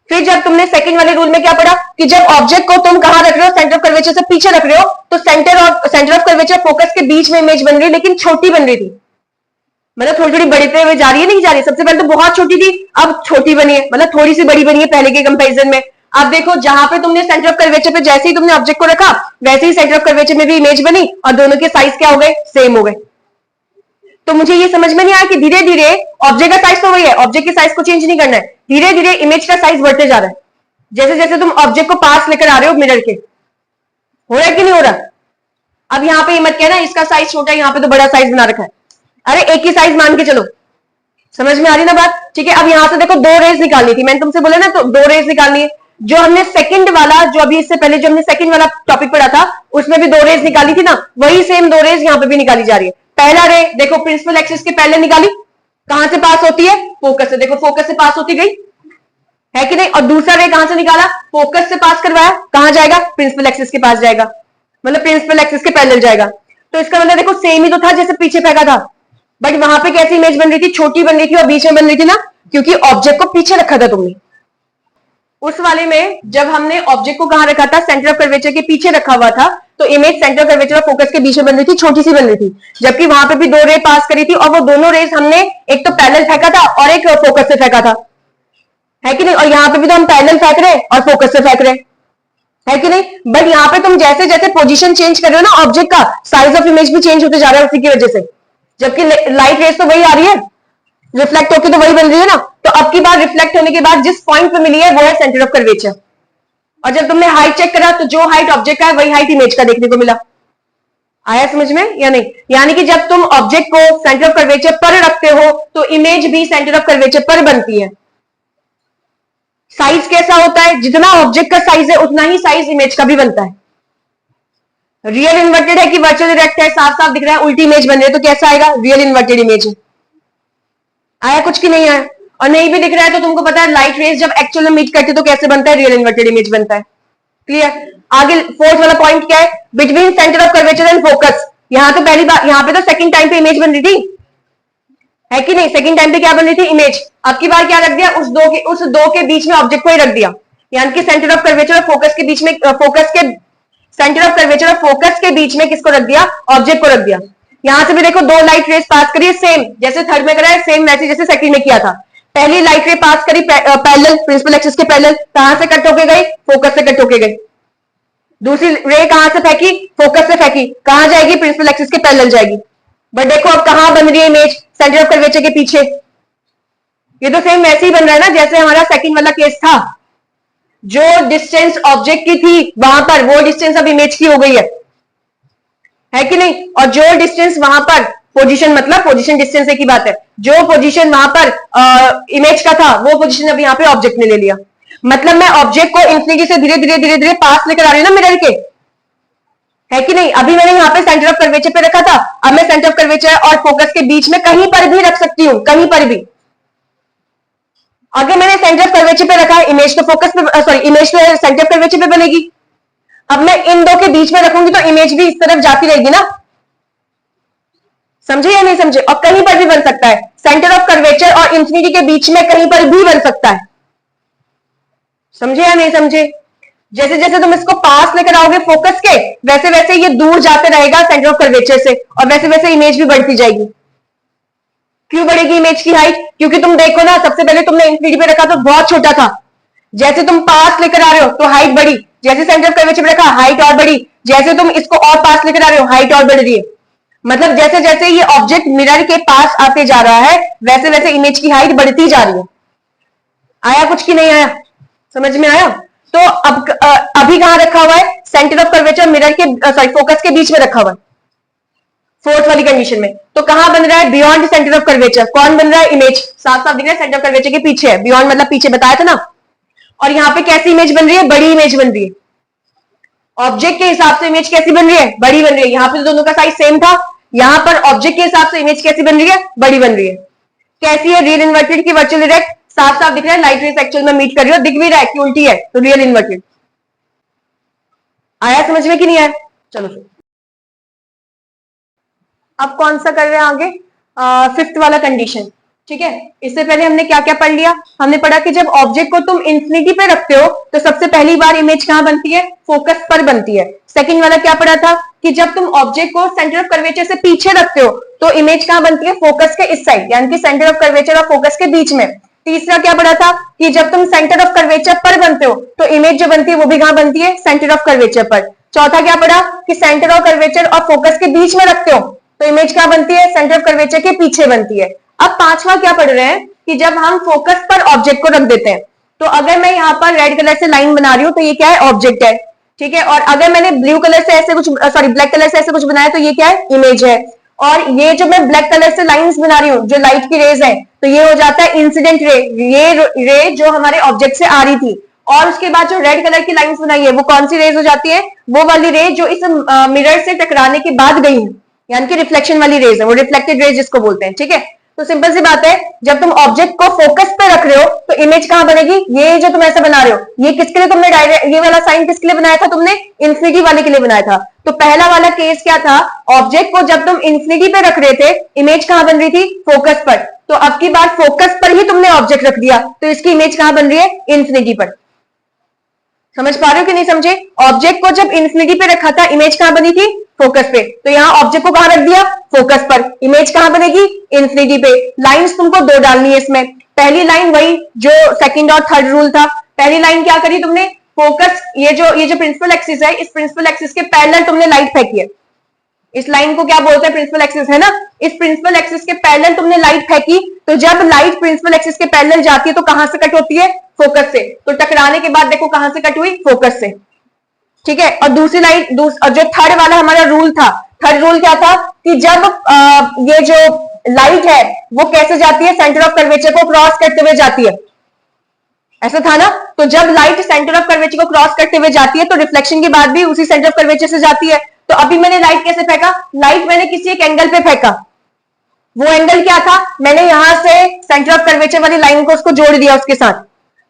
फिर जब तुमने सेकंड वाले रूल में क्या पढ़ा कि जब ऑब्जेक्ट को तुम कहां रख रहे हो? सेंटर ऑफ कर्वेचर से पीछे रख रहे हो, तो सेंटर ऑफ कर्वेचर फोकस के बीच में इमेज बन रही, लेकिन छोटी बन रही थी। मतलब थोड़ी थोड़ी बढ़ते हुए जा रही है, नहीं जा रही? सबसे पहले तो बहुत छोटी थी, अब छोटी बनी है, मतलब थोड़ी सी बड़ी बनी है पहले के कंपैरिजन में। अब देखो जहां पे तुमने सेंटर ऑफ कर्वेचर पे जैसे ही तुमने ऑब्जेक्ट को रखा वैसे ही सेंटर ऑफ कर्वेचर में भी इमेज बनी और दोनों के साइज क्या हो गए? सेम हो गए। तो मुझे ये समझ में नहीं आया कि धीरे धीरे ऑब्जेक्ट का साइज तो वही है, ऑब्जेक्ट के साइज को चेंज नहीं करना है, धीरे धीरे इमेज का साइज बढ़ते जा रहा है जैसे जैसे तुम ऑब्जेक्ट को पास लेकर आ रहे हो मिरर के। हो रहा है कि नहीं हो रहा? अब यहाँ पे मत कहना इसका साइज छोटा है, यहाँ पे तो बड़ा साइज बना रखा है। अरे एक ही साइज मान के चलो, समझ में आ रही ना बात? ठीक है, अब यहां से देखो दो रेज निकालनी थी, मैंने तुमसे बोला ना, तो दो रेज निकालनी है। जो हमने सेकंड वाला, जो अभी इससे पहले जो हमने सेकंड वाला टॉपिक पढ़ा था उसमें भी दो रेज निकाली थी ना, वही सेम दो रेज यहाँ पे भी निकाली जा रही है। पहला रे देखो प्रिंसिपल एक्सिस के पहले निकाली, कहां से पास होती है? फोकस से। देखो फोकस से पास होती गई, है कि नहीं? और दूसरा रे कहां से निकाला? फोकस से पास करवाया, कहां जाएगा? प्रिंसिपल एक्सिस के पास जाएगा, मतलब प्रिंसिपल एक्सिस के पैरेलल जाएगा। तो इसका मतलब देखो सेम ही तो था जैसे पीछे फेंका था, बट वहां पे कैसी इमेज बन रही थी? छोटी बन रही थी और बीच में बन रही थी ना, क्योंकि ऑब्जेक्ट को पीछे रखा था तुमने। उस वाले में जब हमने ऑब्जेक्ट को कहां रखा था? सेंटर ऑफ कर्वेचर के पीछे रखा हुआ था, तो इमेज सेंटर ऑफ कर्वेचर और फोकस के बीच में बन रही थी, छोटी सी बन रही थी। जबकि वहां पे भी दो रे पास करी थी और वो दोनों रेस हमने एक तो पैरेलल फेंका था और एक फोकस से फेंका था, है कि नहीं? और यहाँ पे भी तो हम पैरेलल फेंक रहे और फोकस से फेंक रहे, है कि नहीं? बट यहाँ पे तुम जैसे जैसे पोजीशन चेंज कर रहे हो ना ऑब्जेक्ट का, साइज ऑफ इमेज भी चेंज होते जा रहा है उसी की वजह से। जबकि लाइट रेस तो वही आ रही है, रिफ्लेक्ट होकर तो वही बन रही है ना। तो अब की बार रिफ्लेक्ट होने के बाद जिस पॉइंट पे मिली है वो है सेंटर ऑफ कर्वेचर। और जब तुमने हाइट चेक करा तो जो हाइट ऑब्जेक्ट का है वही हाइट इमेज का देखने को मिला। आया समझ में या नहीं? यानी कि जब तुम ऑब्जेक्ट को सेंटर ऑफ कर्वेचर पर रखते हो तो इमेज भी सेंटर ऑफ कर्वेचर पर बनती है। साइज कैसा होता है? जितना ऑब्जेक्ट का साइज है उतना ही साइज इमेज का भी बनता है। रियल इन्वर्टेड है कि वर्चुअल इरेक्ट है? साफ साफ दिख रहा है, उल्टी इमेज बन रही है, तो कैसा आएगा? रियल इन्वर्टेड इमेज है। आया कुछ की नहीं आया? और नहीं भी दिख रहा है तो तुमको पता है लाइट रेज जब एक्चुअल में मीट करती है तो कैसे बनता है? रियल इन्वर्टेड इमेज बनता है। क्लियर? आगे फोर्थ वाला पॉइंट क्या है? Between centre of curvature and focus. यहां तो पहली बार, यहां पे तो सेकंड टाइम पे इमेज बन रही थी, है कि नहीं? सेकंड टाइम पे क्या बन रही थी? इमेज। अब की बार क्या रख दिया? उस दो के बीच में ऑब्जेक्ट को ही रख दिया, यानी कि सेंटर ऑफ कर्वेचर और फोकस के बीच में, फोकस के सेंटर ऑफ कर्वेचर और फोकस के बीच में किसको रख दिया? ऑब्जेक्ट को रख दिया। यहां से भी देखो दो लाइट रेस पास करी, सेम जैसे थर्ड में करा है, सेम वैसे जैसे सेकंड में किया था। पहली लाइट रे पास करी पैरेलल, प्रिंसिपल एक्सिस के पैरेलल, कहां से कट होके गई? फोकस से कट होके गई। दूसरी रे कहां से फेंकी? फोकस से फेंकी, कहां जाएगी? प्रिंसिपल एक्सिस के पैरेलल जाएगी। बट देखो अब कहां बन रही है इमेज? सेंटर ऑफ कर्वेचर के पीछे। ये तो सेम वैसे ही बन रहा है ना जैसे हमारा सेकंड वाला केस था, जो डिस्टेंस ऑब्जेक्ट की थी वहां पर, वो डिस्टेंस अब इमेज की हो गई है कि नहीं? और जो डिस्टेंस वहां पर, पोजीशन मतलब पोजीशन डिस्टेंस एक ही बात है, जो पोजीशन वहां पर इमेज का था वो पोजीशन अब यहाँ पे ऑब्जेक्ट ने ले लिया। मतलब मैं ऑब्जेक्ट को इंफिनिटी से धीरे धीरे धीरे धीरे पास लेकर आ रही हूँ ना मिरर के, है कि नहीं? अभी मैंने यहाँ पे सेंटर ऑफ कर्वेचर पे रखा था, अब मैं सेंटर ऑफ कर्वेचर और फोकस के बीच में कहीं पर भी रख सकती हूँ, कहीं पर भी। अगर मैंने सेंटर ऑफ कर्वेचर पे रखा है, इमेज तो फोकस पे, सॉरी इमेज तो सेंटर ऑफ कर्वेचर पे बनेगी। अब मैं इन दो के बीच में रखूंगी तो इमेज भी इस तरफ जाती रहेगी ना, समझे या नहीं समझे? और कहीं पर भी बन सकता है, सेंटर ऑफ कर्वेचर और इंफिनिटी के बीच में कहीं पर भी बन सकता है, समझे या नहीं समझे? जैसे जैसे तुम इसको पास लेकर आओगे फोकस के, वैसे वैसे ये दूर जाते रहेगा सेंटर ऑफ कर्वेचर से, और वैसे वैसे इमेज भी बढ़ती जाएगी। क्यों बढ़ेगी इमेज की हाइट? क्योंकि तुम देखो ना, सबसे पहले तुमने इंफिनिटी पे रखा तो बहुत छोटा था, जैसे तुम पास लेकर आ रहे हो तो हाइट बढ़ी, जैसे सेंटर ऑफ कर्वेचर पे रखा हाइट और बढ़ी, जैसे तुम इसको और पास लेकर आ रहे हो हाइट और बढ़ रही है। मतलब जैसे जैसे ये ऑब्जेक्ट मिरर के पास आते जा रहा है वैसे वैसे इमेज की हाइट बढ़ती जा रही है। आया कुछ की नहीं आया? समझ में आया? तो अब अभी कहां रखा हुआ है? सेंटर ऑफ कर्वेचर मिरर के, सॉरी फोकस के बीच में रखा हुआ है, फोर्थ वाली कंडीशन में। तो कहां बन रहा है? Beyond centre of curvature. कौन बन रहा है? इमेज। साफ साफ दिख रहा है सेंटर ऑफ कर्वेचर के पीछे है, बियॉन्ड मतलब पीछे बताया था ना। और यहां पे कैसी इमेज बन रही है? बड़ी इमेज बन रही है। ऑब्जेक्ट के हिसाब से इमेज कैसी बन रही है? बड़ी बन रही है। यहां पे तो दोनों का साइज सेम था, यहां पर ऑब्जेक्ट के हिसाब से इमेज कैसी बन रही है? बड़ी बन रही है। कैसी है? रियल इन्वर्टेड की वर्चुअल डायरेक्ट। साफ साफ दिख रहा है, लाइट रेस एक्चुअल में मीट कर रही हो, दिख भी रहा है कि उल्टी है, तो रियल इन्वर्टेड। आया समझ में कि नहीं आया? चलो फिर अब कौन सा कर रहे हैं आगे? फिफ्थ वाला कंडीशन, ठीक है। इससे पहले हमने क्या क्या पढ़ लिया? हमने पढ़ा कि जब ऑब्जेक्ट को तुम इंफिनिटी पे रखते हो तो सबसे पहली बार इमेज कहां बनती है? फोकस पर बनती है। सेकंड वाला क्या पढ़ा था कि जब तुम ऑब्जेक्ट को सेंटर ऑफ कर्वेचर से पीछे रखते हो तो इमेज कहां बनती है? फोकस के इस साइड, यानी कि सेंटर ऑफ कर्वेचर और फोकस के बीच में। तीसरा क्या पढ़ा था कि जब तुम सेंटर ऑफ कर्वेचर पर बनते हो तो इमेज जो बनती है वो भी कहां बनती है? सेंटर ऑफ कर्वेचर पर। चौथा क्या पढ़ा कि सेंटर ऑफ कर्वेचर और फोकस के बीच में रखते हो तो इमेज क्या बनती है? सेंटर ऑफ कर्वेचर के पीछे बनती है। अब पांचवा क्या पढ़ रहे हैं कि जब हम फोकस पर ऑब्जेक्ट को रख देते हैं तो अगर मैं यहाँ पर रेड कलर से लाइन बना रही हूं तो ये क्या है? ऑब्जेक्ट है, ठीक है। और अगर मैंने ब्लू कलर से ऐसे कुछ, सॉरी ब्लैक कलर से ऐसे कुछ बनाया तो ये क्या है? इमेज है। और ये जो मैं ब्लैक कलर से लाइंस बना रही हूँ जो लाइट की रेज है तो ये हो जाता है इंसिडेंट रे, ये रे जो हमारे ऑब्जेक्ट से आ रही थी। और उसके बाद जो रेड कलर की लाइंस बनाई है वो कौन सी रेज हो जाती है? वो वाली रे जो इस मिरर से टकराने के बाद गई है, यानी कि रिफ्लेक्शन वाली रेज है, वो रिफ्लेक्टेड रेज जिसको बोलते हैं, ठीक है। तो सिंपल सी बात है, जब तुम ऑब्जेक्ट को फोकस पे रख रहे हो तो इमेज कहां बनेगी? ये जो तुम ऐसा बना रहे हो, ये किसके लिए तुमने डायरेक्ट, ये वाला साइन किसके लिए बनाया था तुमने? इंफिनिटी वाले के लिए बनाया था। तो पहला वाला केस क्या था? ऑब्जेक्ट को जब तुम इंफिनिटी पे रख रहे थे इमेज कहां बन रही थी? फोकस पर। तो अब की बार फोकस पर ही तुमने ऑब्जेक्ट रख दिया तो इसकी इमेज कहां बन रही है? इंफिनिटी पर। समझ पा रहे हो कि नहीं समझे? ऑब्जेक्ट को जब इंफिनिटी पे रखा था इमेज कहां बनी थी? फोकस पे। तो यहाँ ऑब्जेक्ट को कहां रख दिया? फोकस पर। इमेज कहां बनेगी? इंफिनिटी पे। लाइंस तुमको दो डालनी है इसमें। पहली लाइन वही जो सेकंड और थर्ड रूल था। पहली लाइन क्या करी तुमने? फोकस, ये जो प्रिंसिपल एक्सिस है, इस प्रिंसिपल एक्सिस के पैरेलल तुमने लाइट फेंकी है। इस लाइन को क्या बोलते हैं? प्रिंसिपल एक्सिस, है ना। इस प्रिंसिपल एक्सिस के पैरेलल तुमने लाइट फेंकी, तो जब लाइट प्रिंसिपल एक्सिस के पैरेलल जाती है तो कहां से कट होती है? फोकस से। तो टकराने के बाद देखो कहां से कट हुई? फोकस से, ठीक है। और दूसरी लाइट, जो थर्ड वाला हमारा रूल था, थर्ड रूल क्या था कि जब ये जो लाइट है वो कैसे जाती है? सेंटर ऑफ कर्वेचर को क्रॉस करते हुए जाती है, ऐसा था ना। तो जब लाइट सेंटर ऑफ कर्वेचर को क्रॉस करते हुए जाती है तो रिफ्लेक्शन के बाद भी उसी सेंटर ऑफ कर्वेचर से जाती है। तो अभी मैंने लाइट कैसे फेंका? लाइट मैंने किसी एक एंगल पे फेंका। वो एंगल क्या था? मैंने यहां से सेंटर ऑफ कर्वेचर वाली लाइन को उसको जोड़ दिया उसके साथ।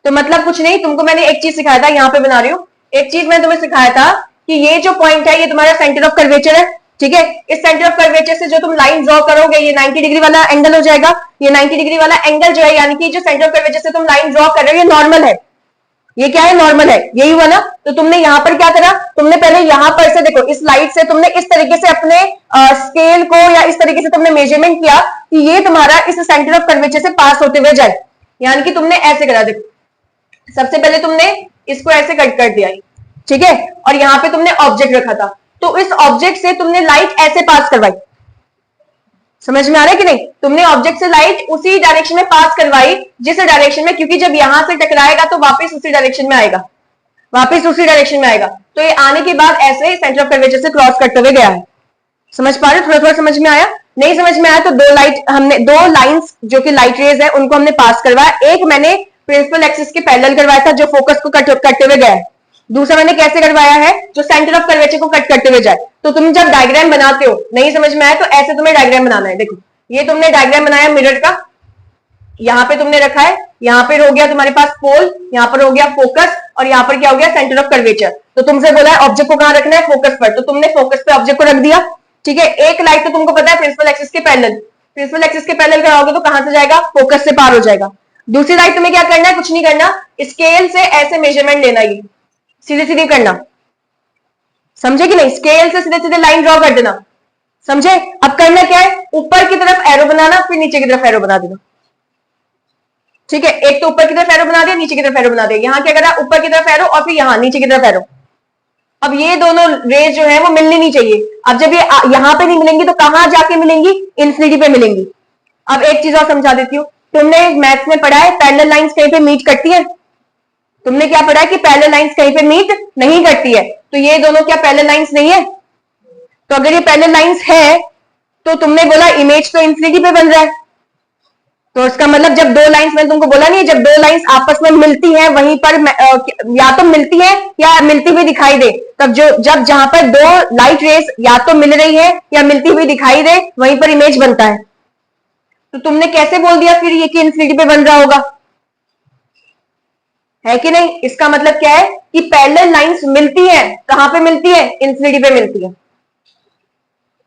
तो मतलब कुछ नहीं, तुमको मैंने एक चीज सिखाया था, यहां पे बना रही हूं। एक चीज मैंने तुम्हें सिखाया था कि ये जो पॉइंट है ये तुम्हारा सेंटर ऑफ कर्वेचर है, ठीक है। इस सेंटर ऑफ कर्वेचर से जो तुम लाइन ड्रॉ करोगे ये 90 डिग्री वाला एंगल हो जाएगा। ये 90 डिग्री वाला एंगल जो है यानी कि जो सेंटर ऑफ कर्वेचर से तुम लाइन ड्रॉ कर रहे हो ये नॉर्मल है। ये क्या है? नॉर्मल है, यही हुआ ना। तो तुमने यहां पर क्या करा, तुमने पहले यहां पर से देखो इस लाइट से तुमने इस तरीके से अपने स्केल को या इस तरीके से तुमने मेजरमेंट किया कि ये तुम्हारा इस सेंटर ऑफ कर्वेचर से पास होते हुए जाए, यानी कि तुमने ऐसे करा। देखो सबसे पहले तुमने इसको ऐसे कट कर दिया, ठीक है, और यहां पे तुमने ऑब्जेक्ट रखा था, तो इस ऑब्जेक्ट से तुमने लाइट ऐसे पास करवाई। समझ में आ रहा है कि नहीं? तुमने ऑब्जेक्ट से लाइट उसी डायरेक्शन में पास करवाई जिस डायरेक्शन में, क्योंकि जब यहां से टकराएगा तो वापस उसी डायरेक्शन में आएगा, वापस उसी डायरेक्शन में आएगा। तो ये आने के बाद ऐसे ही सेंटर ऑफ कर्वेचर से क्रॉस करते हुए गया है। समझ पा रहे हो? थोड़ा थोड़ा समझ में आया? नहीं समझ में आया तो दो लाइंस जो कि लाइट रेज है उनको हमने पास करवाया। एक मैंने प्रिंसिपल एक्सिस के पैरेलल करवाया था जो फोकस को करते हुए गया है। दूसरा मैंने कैसे करवाया है, जो सेंटर ऑफ कर्वेचर को कट करते हुए जाए। तो तुम जब डायग्राम बनाते हो, नहीं समझ में आया तो ऐसे तुम्हें डायग्राम बनाना है। देखो ये तुमने डायग्राम बनाया मिरर का, यहाँ पे तुमने रखा है, यहाँ पे हो गया तुम्हारे पास पोल, यहाँ पर हो गया फोकस, और यहाँ पर क्या हो गया सेंटर ऑफ कर्वेचर। तो तुमसे बोला है ऑब्जेक्ट को कहां रखना है, फोकस पर, तो तुमने फोकस पे ऑब्जेक्ट को रख दिया, ठीक है। एक लाइट तो तुमको पता है प्रिंसिपल एक्सिस के पैरेलल, प्रिंसिपल एक्सिस के पैरेलल कराओगे तो कहां से जाएगा, फोकस से पार हो जाएगा। दूसरी लाइट तुम्हें क्या करना है, कुछ नहीं करना, स्केल से ऐसे मेजरमेंट लेना, ये सीधे सीधे करना, समझे कि नहीं? स्केल से सीधे सीधे लाइन ड्रॉ कर देना, समझे? अब करना क्या है, ऊपर की तरफ एरो बनाना, फिर नीचे की तरफ एरो बना देना, ठीक है। एक तो ऊपर की तरफ एरो बना दिया, नीचे की तरफ एरो बना दिया। यहां क्या करा, ऊपर की तरफ एरो और फिर यहां नीचे की तरफ एरो। अब ये दोनों रेज जो है वो मिलनी नहीं चाहिए। अब जब ये यहां पे नहीं मिलेंगी तो कहां जाके मिलेंगी, इन्फिनिटी पे मिलेंगी। अब एक चीज और समझा देती हूँ, तुमने मैथ्स में पढ़ा है पैरेलल लाइंस कहीं पे मीट करती है। तुमने क्या पढ़ा है कि पैरेलल लाइंस कहीं पे मीट नहीं करती है, तो ये दोनों क्या पैरेलल लाइंस नहीं है? तो अगर ये पैरेलल लाइंस है तो तुमने बोला इमेज तो इन्फिनिटी पे बन रहा है, तो इसका मतलब जब दो लाइंस, मैंने तुमको बोला नहीं है, जब दो लाइंस आपस में मिलती हैं वहीं पर या तो मिलती है या मिलती हुई दिखाई दे, तब जब जहां पर दो लाइट रेस या तो मिल रही है या मिलती हुई दिखाई दे वहीं पर इमेज बनता है। तो तुमने कैसे बोल दिया फिर ये कि इन्फिनिटी पे बन रहा होगा, है कि नहीं? इसका मतलब क्या है कि पैरेलल लाइंस मिलती है, कहां पे मिलती है, इन्फिनिटी पे मिलती है।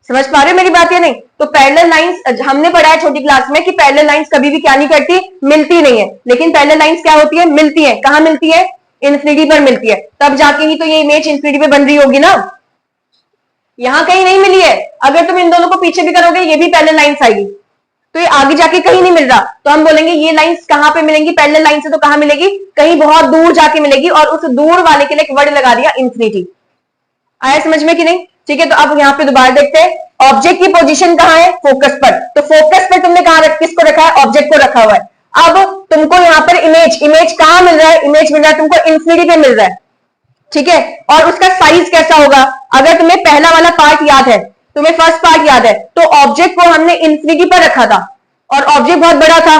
समझ पा रहे हो मेरी बात या नहीं? तो पैरेलल लाइंस हमने पढ़ा है छोटी क्लास में कि पैरेलल लाइंस कभी भी क्या नहीं करती, मिलती नहीं है। लेकिन पैरेलल लाइंस क्या होती है, मिलती है। कहां मिलती है, इन्फिनिटी पर मिलती है, तब जाके ही तो ये इमेज इन्फिनिटी पे बन रही होगी ना। यहां कहीं नहीं मिली है, अगर तुम इन दोनों को पीछे भी करोगे ये भी पैरेलल लाइंस आएगी, तो ये आगे जाके कहीं नहीं मिल रहा, तो हम बोलेंगे ये लाइंस कहां पे मिलेंगी, पैरेलल लाइन से तो कहां मिलेगी, कहीं बहुत दूर जाके मिलेगी, और उस दूर वाले के लिए एक वर्ड लगा दिया इन्फिनिटी। आया समझ में कि नहीं? ठीक है, तो अब यहाँ पे दोबारा देखते हैं, ऑब्जेक्ट की पोजीशन कहां है, फोकस पर। तो फोकस पर तुमने कहां किसको रखा है, ऑब्जेक्ट को रखा हुआ है। अब तुमको यहाँ पर इमेज कहां मिल रहा है, इमेज मिल रहा है तुमको इन्फिनिटी पे मिल रहा है, ठीक है। और उसका साइज कैसा होगा, अगर तुम्हें पहला वाला पार्ट याद है, तुम्हें फर्स्ट पार्ट याद है, तो ऑब्जेक्ट को हमने इन्फिनिटी पर रखा था और ऑब्जेक्ट बहुत बड़ा था,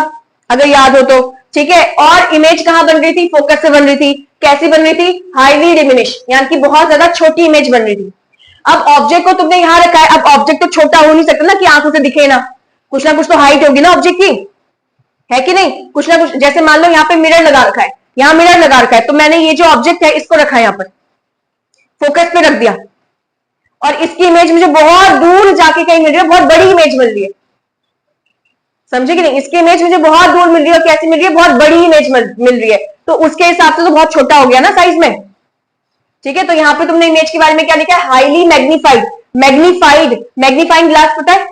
अगर याद हो तो, ठीक है। और इमेज कहां बन रही थी, फोकस से बन रही थी। कैसी बन रही थी, हाईली डिमिनिश, यानी कि बहुत ज्यादा छोटी इमेज बन रही थी। अब ऑब्जेक्ट को तुमने यहां रखा है, अब ऑब्जेक्ट तो छोटा हो नहीं सकता ना कि आंखों से दिखे ना कुछ तो हाइट होगी ना ऑब्जेक्ट की, है कि नहीं? कुछ ना कुछ, जैसे मान लो यहाँ पे मिरर लगा रखा है, यहाँ मिरर लगा रखा है, तो मैंने ये जो ऑब्जेक्ट है इसको रखा है यहाँ पर, फोकस पे रख दिया, और इसकी इमेज मुझे बहुत दूर जाके कहीं मिल रही है, बहुत बड़ी इमेज मिल रही है, समझे कि नहीं? इसकी इमेज मुझे बहुत दूर मिल रही है, और कैसी मिल रही है, बहुत बड़ी इमेज मिल रही है, तो उसके हिसाब से तो बहुत छोटा हो गया ना साइज में, ठीक है। तो यहाँ पे तुमने इमेज के बारे में क्या लिखा है, हाईली मैग्नीफाइड। मैग्नीफाइंग ग्लास पता है,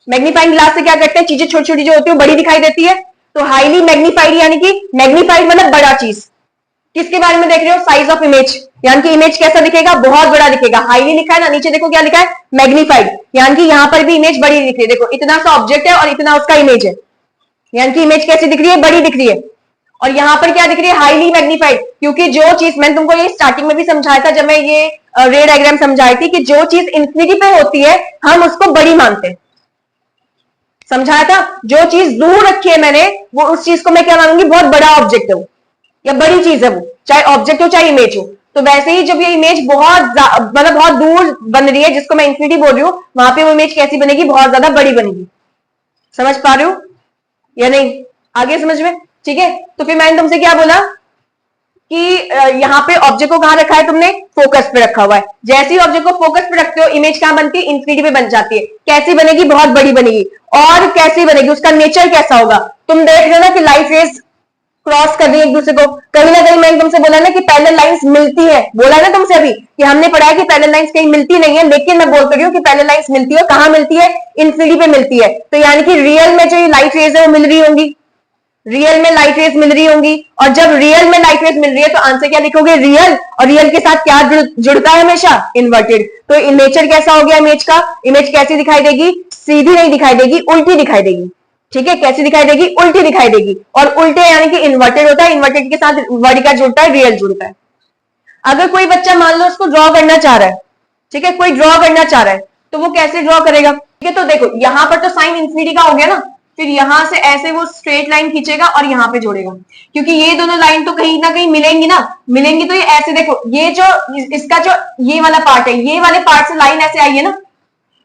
मैग्नीफाइंग ग्लास से क्या करते हैं, चीजें छोटी छोटी जो होती है बड़ी दिखाई देती है, तो हाईली मैग्नीफाइड यानी कि मैग्नीफाइड मतलब बड़ा चीज। किसके बारे में देख रहे हो, साइज ऑफ इमेज, यानी कि इमेज कैसा दिखेगा, बहुत बड़ा दिखेगा। हाईली लिखा है ना, नीचे देखो क्या लिखा है, मैग्नीफाइड, यानी कि यहां पर भी इमेज बड़ी दिख रही है। देखो इतना सा ऑब्जेक्ट है और इतना उसका इमेज है, यानी कि इमेज कैसी दिख रही है, बड़ी दिख रही है। और यहां पर क्या दिख रही है, हाईली मैग्नीफाइड, क्योंकि जो चीज मैंने तुमको ये स्टार्टिंग में भी समझाया था जब मैं ये रे डायग्राम समझाई थी, कि जो चीज इन्फिनिटी पे होती है हम उसको बड़ी मानते हैं, समझाया था। जो चीज दूर रखी है मैंने, वो उस चीज को मैं क्या मानूंगी, बहुत बड़ा ऑब्जेक्ट है वो, या बड़ी चीज है वो, चाहे ऑब्जेक्ट हो चाहे इमेज हो। तो वैसे ही जब ये इमेज मतलब बहुत दूर बन रही है, जिसको मैं इन्फिनिटी बोल रही हूँ, वहां पे वो इमेज कैसी बनेगी, बहुत ज्यादा बड़ी बनेगी। समझ पा रहे हो या नहीं, आगे समझ में, ठीक है। तो फिर मैंने तुमसे क्या बोला, कि यहाँ पे ऑब्जेक्ट को कहाँ रखा है तुमने, फोकस पे रखा हुआ है। जैसे ही ऑब्जेक्ट को फोकस पे रखते हो इमेज कहाँ बनती है, इंफिनिटी पे बन जाती है। कैसी बनेगी, बहुत बड़ी बनेगी। और कैसी बनेगी, उसका नेचर कैसा होगा, तुम देख रहे हो ना कि लाइट रेज क्रॉस कर रही है एक दूसरे को। कहीं ना कहीं मैंने तुमसे बोला ना कि पैरेलल लाइंस मिलती है, बोला ना तुमसे अभी कि हमने पढ़ा है कि पैरेलल लाइंस कहीं मिलती नहीं है, लेकिन मैं बोल रही हूँ कि पैरेलल लाइंस मिलती है। कहाँ मिलती है, इंफिनिटी पे मिलती है। तो यानी कि रियल में जो ये लाइट रेज है वो मिल रही होंगी, रियल में लाइट रेज मिल रही होंगी। और जब रियल में लाइट रेज मिल रही है तो आंसर क्या लिखोगे, रियल। और रियल के साथ क्या जुड़ता है हमेशा, इन्वर्टेड। तो नेचर कैसा हो गया इमेज का, इमेज कैसी दिखाई देगी, सीधी नहीं दिखाई देगी, उल्टी दिखाई देगी। ठीक है, कैसी दिखाई देगी, उल्टी दिखाई देगी। और उल्टे यानी कि इन्वर्टेड होता है, इन्वर्टेड के साथ वर्ड क्या जुड़ता है, रियल जुड़ता है। अगर कोई बच्चा मान लो उसको ड्रॉ करना चाह रहा है, ठीक है, कोई ड्रॉ करना चाह रहा है तो वो कैसे ड्रॉ करेगा। ठीक है, तो देखो यहां पर तो साइन इंफिनिटी का हो गया ना, फिर यहां से ऐसे वो स्ट्रेट लाइन खींचेगा और यहां पे जोड़ेगा, क्योंकि ये दोनों लाइन तो कहीं ना कहीं मिलेंगी ना, मिलेंगी। तो ये ऐसे देखो, ये जो इसका जो ये वाला पार्ट है, ये वाले पार्ट से लाइन ऐसे आई है ना,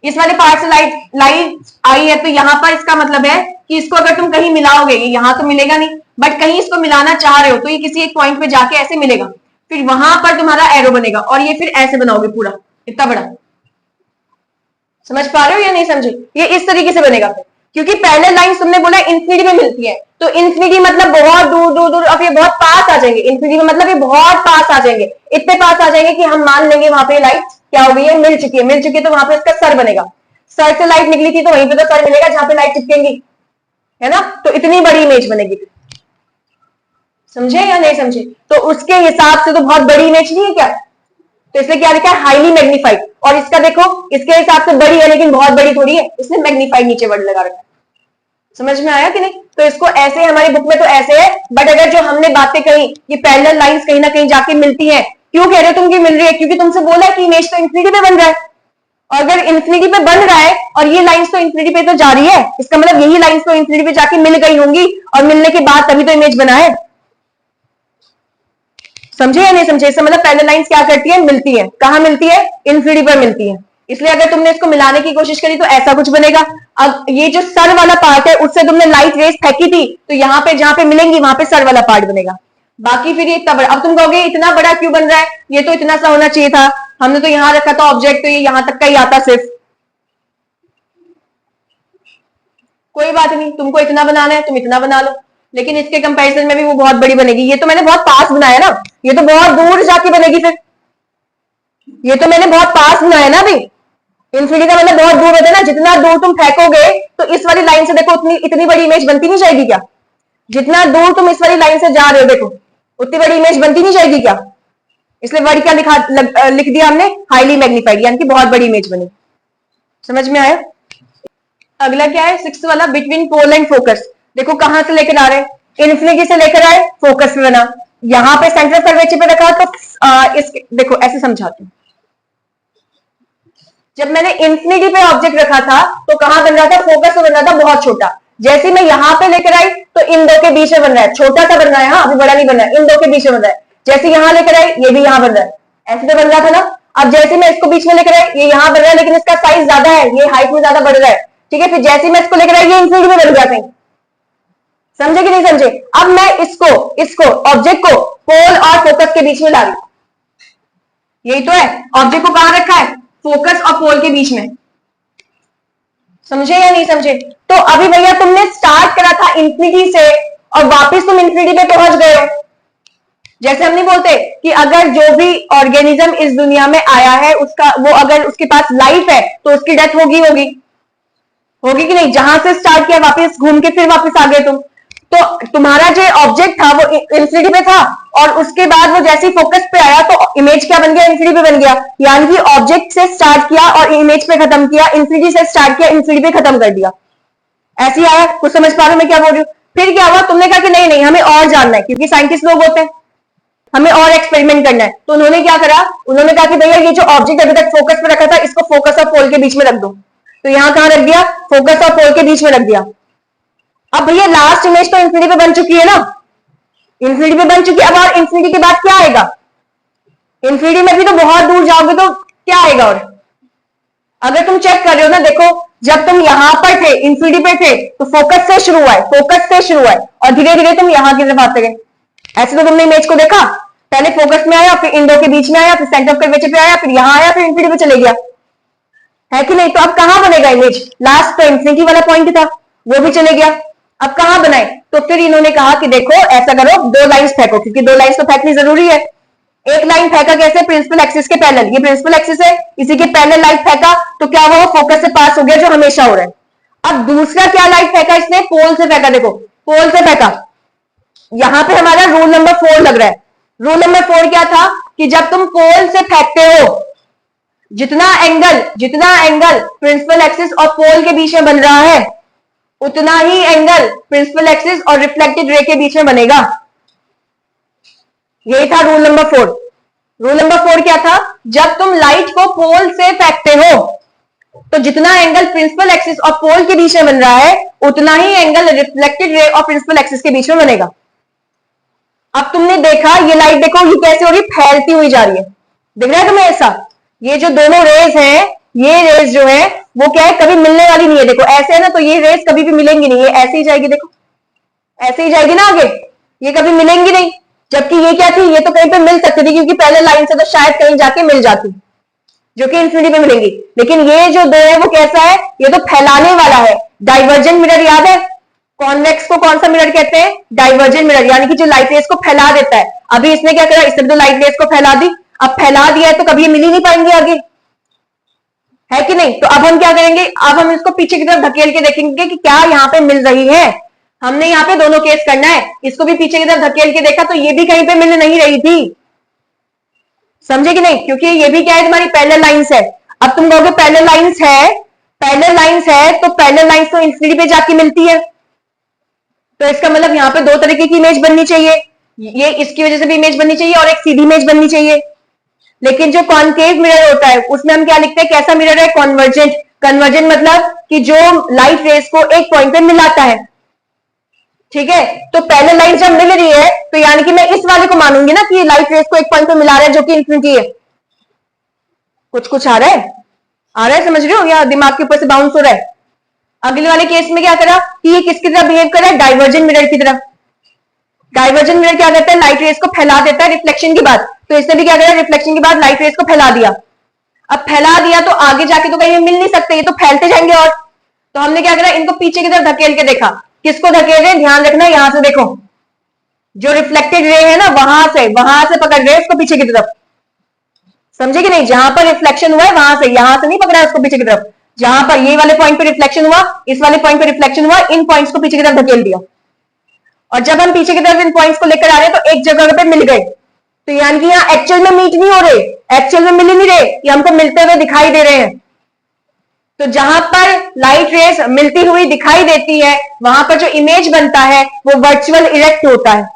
इस वाले पार्ट से लाइन आई है, तो यहां पर इसका मतलब है कि इसको अगर तुम कहीं मिलाओगे, ये यहां तो मिलेगा नहीं, बट कहीं इसको मिलाना चाह रहे हो तो ये किसी एक पॉइंट पे जाके ऐसे मिलेगा, फिर वहां पर तुम्हारा एरो बनेगा और ये फिर ऐसे बनाओगे पूरा इतना बड़ा। समझ पा रहे हो या नहीं समझे, ये इस तरीके से बनेगा फिर, क्योंकि पैरेलल लाइंस तुमने बोला इंफिनिटी में मिलती है, तो इंफिनिटी मतलब बहुत दूर दूर दूर, अब ये बहुत पास आ जाएंगे। इंफिनिटी में मतलब ये बहुत पास आ जाएंगे, इतने पास आ जाएंगे कि हम मान लेंगे वहां पे लाइट क्या हो गई है, मिल चुकी है। मिल चुकी है तो वहां पे इसका सर बनेगा, सर से लाइट निकली थी तो वहीं पे तो सर मिलेगा जहां पे लाइट चिपकेंगी, है ना। तो इतनी बड़ी इमेज बनेगी, समझे या नहीं समझे। तो उसके हिसाब से तो बहुत बड़ी इमेज नहीं है क्या, तो इसलिए क्या लिखा है, हाईली मैग्नीफाइड। और इसका देखो, इसके हिसाब से बड़ी है लेकिन बहुत बड़ी थोड़ी है, इसने मैग्नीफाइड नीचे वर्ड लगा रखा है। समझ में आया कि नहीं। तो इसको ऐसे हमारी बुक में तो ऐसे है, बट अगर जो हमने बातें कही कि पैरेलल लाइंस कहीं ना कहीं जाके मिलती है, क्यों कह रहे हो तुम कि मिल रही है, क्योंकि तुमसे बोला है कि इमेज तो इंफिनिटी पे बन रहा है, और अगर इंफिनिटी पे बन रहा है और ये लाइंस तो इंफिनिटी पे तो जा रही है, इसका मतलब यही लाइंस तो इंफिनिटी पे जाके मिल गई होंगी, और मिलने के बाद तभी तो इमेज बना है। समझे या नहीं समझे, इसका मतलब पैरेलल लाइंस क्या करती है, मिलती है। कहां मिलती है, इंफिनिटी पर मिलती है। इसलिए अगर तुमने इसको मिलाने की कोशिश करी तो ऐसा कुछ बनेगा। अब ये जो सर वाला पार्ट है उससे तुमने लाइट रेस फेंकी थी, तो यहाँ पे जहां पे मिलेंगी वहां पे सर वाला पार्ट बनेगा। बाकी फिर ये इतना बड़ा, अब तुम कहोगे इतना बड़ा क्यों बन रहा है, ये तो इतना सा होना चाहिए था, हमने तो यहां रखा था ऑब्जेक्ट, तो ये यहां तक का ही आता सिर्फ। कोई बात नहीं, तुमको इतना बनाना है तुम इतना बना लो, लेकिन इसके कंपैरिजन में भी वो बहुत बड़ी बनेगी। ये तो मैंने बहुत पास बनाया ना, ये तो बहुत दूर जाके बनेगी फिर, ये तो मैंने बहुत पास बनाया ना अभी। इंफिनिटी का मतलब बहुत दूर होता है ना, जितना दूर तुम फेंकोगे तो इस वाली लाइन से देखो उतनी इतनी बड़ी इमेज बनती नहीं जाएगी क्या, जितना दूर तुम इस वाली लाइन से जा रहे हो देखो उतनी बड़ी इमेज बनती नहीं जाएगी क्या। इसलिए वर्ड क्या लिख दिया हमने, हाईली मैग्नीफाइड, यानी कि बहुत बड़ी इमेज बनी। समझ में आया। अगला क्या है, सिक्स्थ वाला, बिटवीन पोल एंड फोकस। देखो कहां से लेकर आ रहे हैं, इन्फिनिटी से लेकर आए, फोकस पे बना, यहां पे सेंटर कर्वेचर पे रखा, तो देखो ऐसे समझाती हूँ। जब मैंने इंफिनिटी पे ऑब्जेक्ट रखा था तो कहां बन रहा था, फोकस पे बन रहा था बहुत छोटा। जैसे मैं यहां पे लेकर आई तो इन दो के बीच में बन रहा है, छोटा सा बन रहा है, हाँ अभी बड़ा नहीं बन रहा है, इन दो के बीच में बन रहा है। जैसे यहां लेकर आई ये भी यहां बन रहा है, ऐसे तो बन रहा था ना। अब जैसे मैं इसको बीच में लेकर आई, ये यहां बन रहा है लेकिन इसका साइज ज्यादा है, ये हाइट में ज्यादा बढ़ रहा है, ठीक है। फिर जैसे मैं इसको लेकर आई ये इंफिनिटी में बन गया कहीं, समझे कि नहीं समझे। अब मैं इसको ऑब्जेक्ट को पोल और फोकस के बीच में ला रही हूं, यही तो है, ऑब्जेक्ट को कहां रखा है, फोकस और पोल के बीच में। समझे या नहीं समझे। तो अभी भैया तुमने स्टार्ट करा था इंफिनिटी से और वापस तुम इंफिनिटी पे पहुंच गए हो। जैसे हम नहीं बोलते कि अगर जो भी ऑर्गेनिज्म इस दुनिया में आया है उसका वो अगर उसके पास लाइफ है तो उसकी डेथ होगी कि नहीं। जहां से स्टार्ट किया वापस घूम के फिर वापस आ गए तुम। तो तुम्हारा जो ऑब्जेक्ट था वो इंफिनिटी पे था और उसके बाद वो जैसे ही फोकस पे आया तो इमेज क्या बन गया, इंफिनिटी पे बन गया। यानी कि ऑब्जेक्ट से स्टार्ट किया और इमेज पे खत्म किया, इंफिनिटी से स्टार्ट किया इंफिनिटी पे खत्म कर दिया। ऐसे ही आया, कुछ समझ पा रहे हो मैं क्या बोल रही हूँ। फिर क्या हुआ, तुमने कहा कि नहीं नहीं हमें और जानना है, क्योंकि साइंटिस्ट लोग होते हैं, हमें और एक्सपेरिमेंट करना है। तो उन्होंने क्या करा, उन्होंने कहा कि भैया ये जो ऑब्जेक्ट अभी तक फोकस पे रखा था इसको फोकस और पोल के बीच में रख दो। तो यहां कहां रख दिया, फोकस और पोल के बीच में रख दिया। अब भैया लास्ट इमेज तो इंफिनिटी पे बन चुकी है ना, इंफिनिटी पे बन चुकी है। अब और इंफिनिटी के बाद क्या आएगा, इंफिनिटी में भी तो बहुत दूर जाओगे तो क्या आएगा। और अगर तुम चेक कर रहे हो ना, देखो जब तुम यहां पर थे इंफिनिटी पे थे तो फोकस से शुरू हुआ है और धीरे धीरे तुम यहां की तरफ आते गए। ऐसे तो तुमने इमेज को देखा, पहले फोकस में आया, फिर इन दो के बीच में आया, फिर सेंटर ऑफ कर्वेचर पे आया, फिर यहां आया, फिर इंफिनिटी पे चले गया, है कि नहीं? तो अब कहां बनेगा इमेज? लास्ट तो इंफिनिटी वाला पॉइंट था, वो भी चले गया, अब कहां बनाए? तो फिर इन्होंने कहा कि देखो ऐसा करो, दो लाइंस फेंको, क्योंकि दो लाइंस तो फेंकनी जरूरी है। एक लाइन फेंका कैसे? प्रिंसिपल एक्सिस के पैरेलल, ये प्रिंसिपल एक्सिस है, इसी के पैरेलल लाइट फेंका तो क्या वो फोकस से पास हो गया, जो हमेशा हो रहा है। अब दूसरा क्या लाइट फेंका इसने? पोल से फेंका, देखो पोल से फेंका, यहां पे हमारा रूल नंबर 4 लग रहा है। रूल नंबर 4 क्या था कि जब तुम पोल से फेंकते हो, जितना एंगल प्रिंसिपल एक्सिस और पोल के बीच में बन रहा है, उतना ही एंगल प्रिंसिपल एक्सिस और रिफ्लेक्टेड रे के बीच में बनेगा। यही था रूल नंबर 4। रूल नंबर 4 क्या था? जब तुम लाइट को पोल से फेंकते हो तो जितना एंगल प्रिंसिपल एक्सिस और पोल के बीच में बन रहा है, उतना ही एंगल रिफ्लेक्टेड रे और प्रिंसिपल एक्सिस के बीच में बनेगा। अब तुमने देखा ये लाइट, देखो ये कैसे हो रही, फैलती हुई जा रही है, दिख रहा है तुम्हें ऐसा? ये जो दोनों रेज हैं, ये रेज जो है वो क्या है, कभी मिलने वाली नहीं है। देखो ऐसे है ना, तो ये रेज कभी भी मिलेंगी नहीं, ये ऐसे ही जाएगी, देखो ऐसे ही जाएगी ना आगे, ये कभी मिलेंगी नहीं। जबकि ये क्या थी, ये तो कहीं पे मिल सकती थी, क्योंकि पहले लाइन से तो शायद कहीं जाके मिल जाती, जो कि इंफिनिटी पे मिलेंगी। लेकिन ये जो दो है वो कैसा है, ये तो फैलाने वाला है। डाइवर्जेंट मिरर याद है? कॉन्वेक्स को कौन सा मिरर कहते हैं? डाइवर्जेंट मिरर, यानी कि जो लाइट रेज को फैला देता है। अभी इसने क्या करा, इसने तो लाइट रेज को फैला दी, अब फैला दिया है तो कभी ये मिल ही नहीं पाएंगे आगे, है कि नहीं? तो अब हम क्या करेंगे, अब हम इसको पीछे की तरफ धकेल के देखेंगे कि क्या यहाँ पे मिल रही है। हमने यहाँ पे दोनों केस करना है, इसको भी पीछे की तरफ धकेल के देखा तो ये भी कहीं पे मिल नहीं रही थी, समझे कि नहीं? क्योंकि ये भी क्या है, तुम्हारी पैरेलल लाइंस है। अब तुम कहोगे पैरेलल लाइंस है, पैरेलल लाइंस है तो पैरेलल लाइंस तो इंफिनिटी पे जाके मिलती है, तो इसका मतलब यहाँ पे दो तरीके की इमेज बननी चाहिए, ये इसकी वजह से भी इमेज बननी चाहिए और एक सीधी इमेज बननी चाहिए। लेकिन जो कॉनकेव मिरर होता है उसमें हम क्या लिखते हैं, कैसा मिरर है? कन्वर्जेंट। कन्वर्जेंट मतलब कि जो लाइट रेज को एक पॉइंट पे मिलाता है, ठीक है? तो पैरेलल लाइन जब मिल रही है तो यानी कि मैं इस वाले को मानूंगी ना कि ये लाइट रेज को एक पॉइंट पे मिला रहा है, जो कि इंफिनिटी है। कुछ आ रहा है, समझ रहे हो? या दिमाग के ऊपर से बाउंस हो रहा है? अगले वाले केस में क्या करा कि ये किसकी तरह बिहेव कर रहा है? डाइवर्जेंट मिरर की तरह। डाइवर्जेंट मिरर क्या करता है? लाइट रेज को फैला देता है रिफ्लेक्शन के बाद, तो इसने भी क्या करा, रिफ्लेक्शन के बाद लाइट रेज को फैला दिया। अब फैला दिया तो आगे जाके तो कहीं मिल नहीं सकते, ये तो फैलते जाएंगे। और तो हमने क्या करा, इनको पीछे की तरफ धकेल के देखा। किसको धकेल रहे? ध्यान रखना, यहां से देखो, जो रिफ्लेक्टेड रे है ना, वहां से पकड़ रहे उसको पीछे की तरफ, समझे कि नहीं? जहां पर रिफ्लेक्शन हुआ है वहां से, यहां से नहीं पकड़ा है उसको पीछे की तरफ। जहां पर ये वाले पॉइंट पे रिफ्लेक्शन हुआ, इस वाले पॉइंट पे रिफ्लेक्शन हुआ, इन पॉइंट्स को पीछे की तरफ धकेल दिया। और जब हम पीछे की तरफ इन पॉइंट्स को लेकर आ रहे हैं तो एक जगह पे मिल गए, तो यानी कि यहाँ एक्चुअल में मीट नहीं हो रहे, एक्चुअल में मिल ही नहीं रहे, ये हमको मिलते हुए दिखाई दे रहे हैं। तो जहां पर लाइट रेज मिलती हुई दिखाई देती है, वहां पर जो इमेज बनता है वो वर्चुअल इरेक्ट होता है।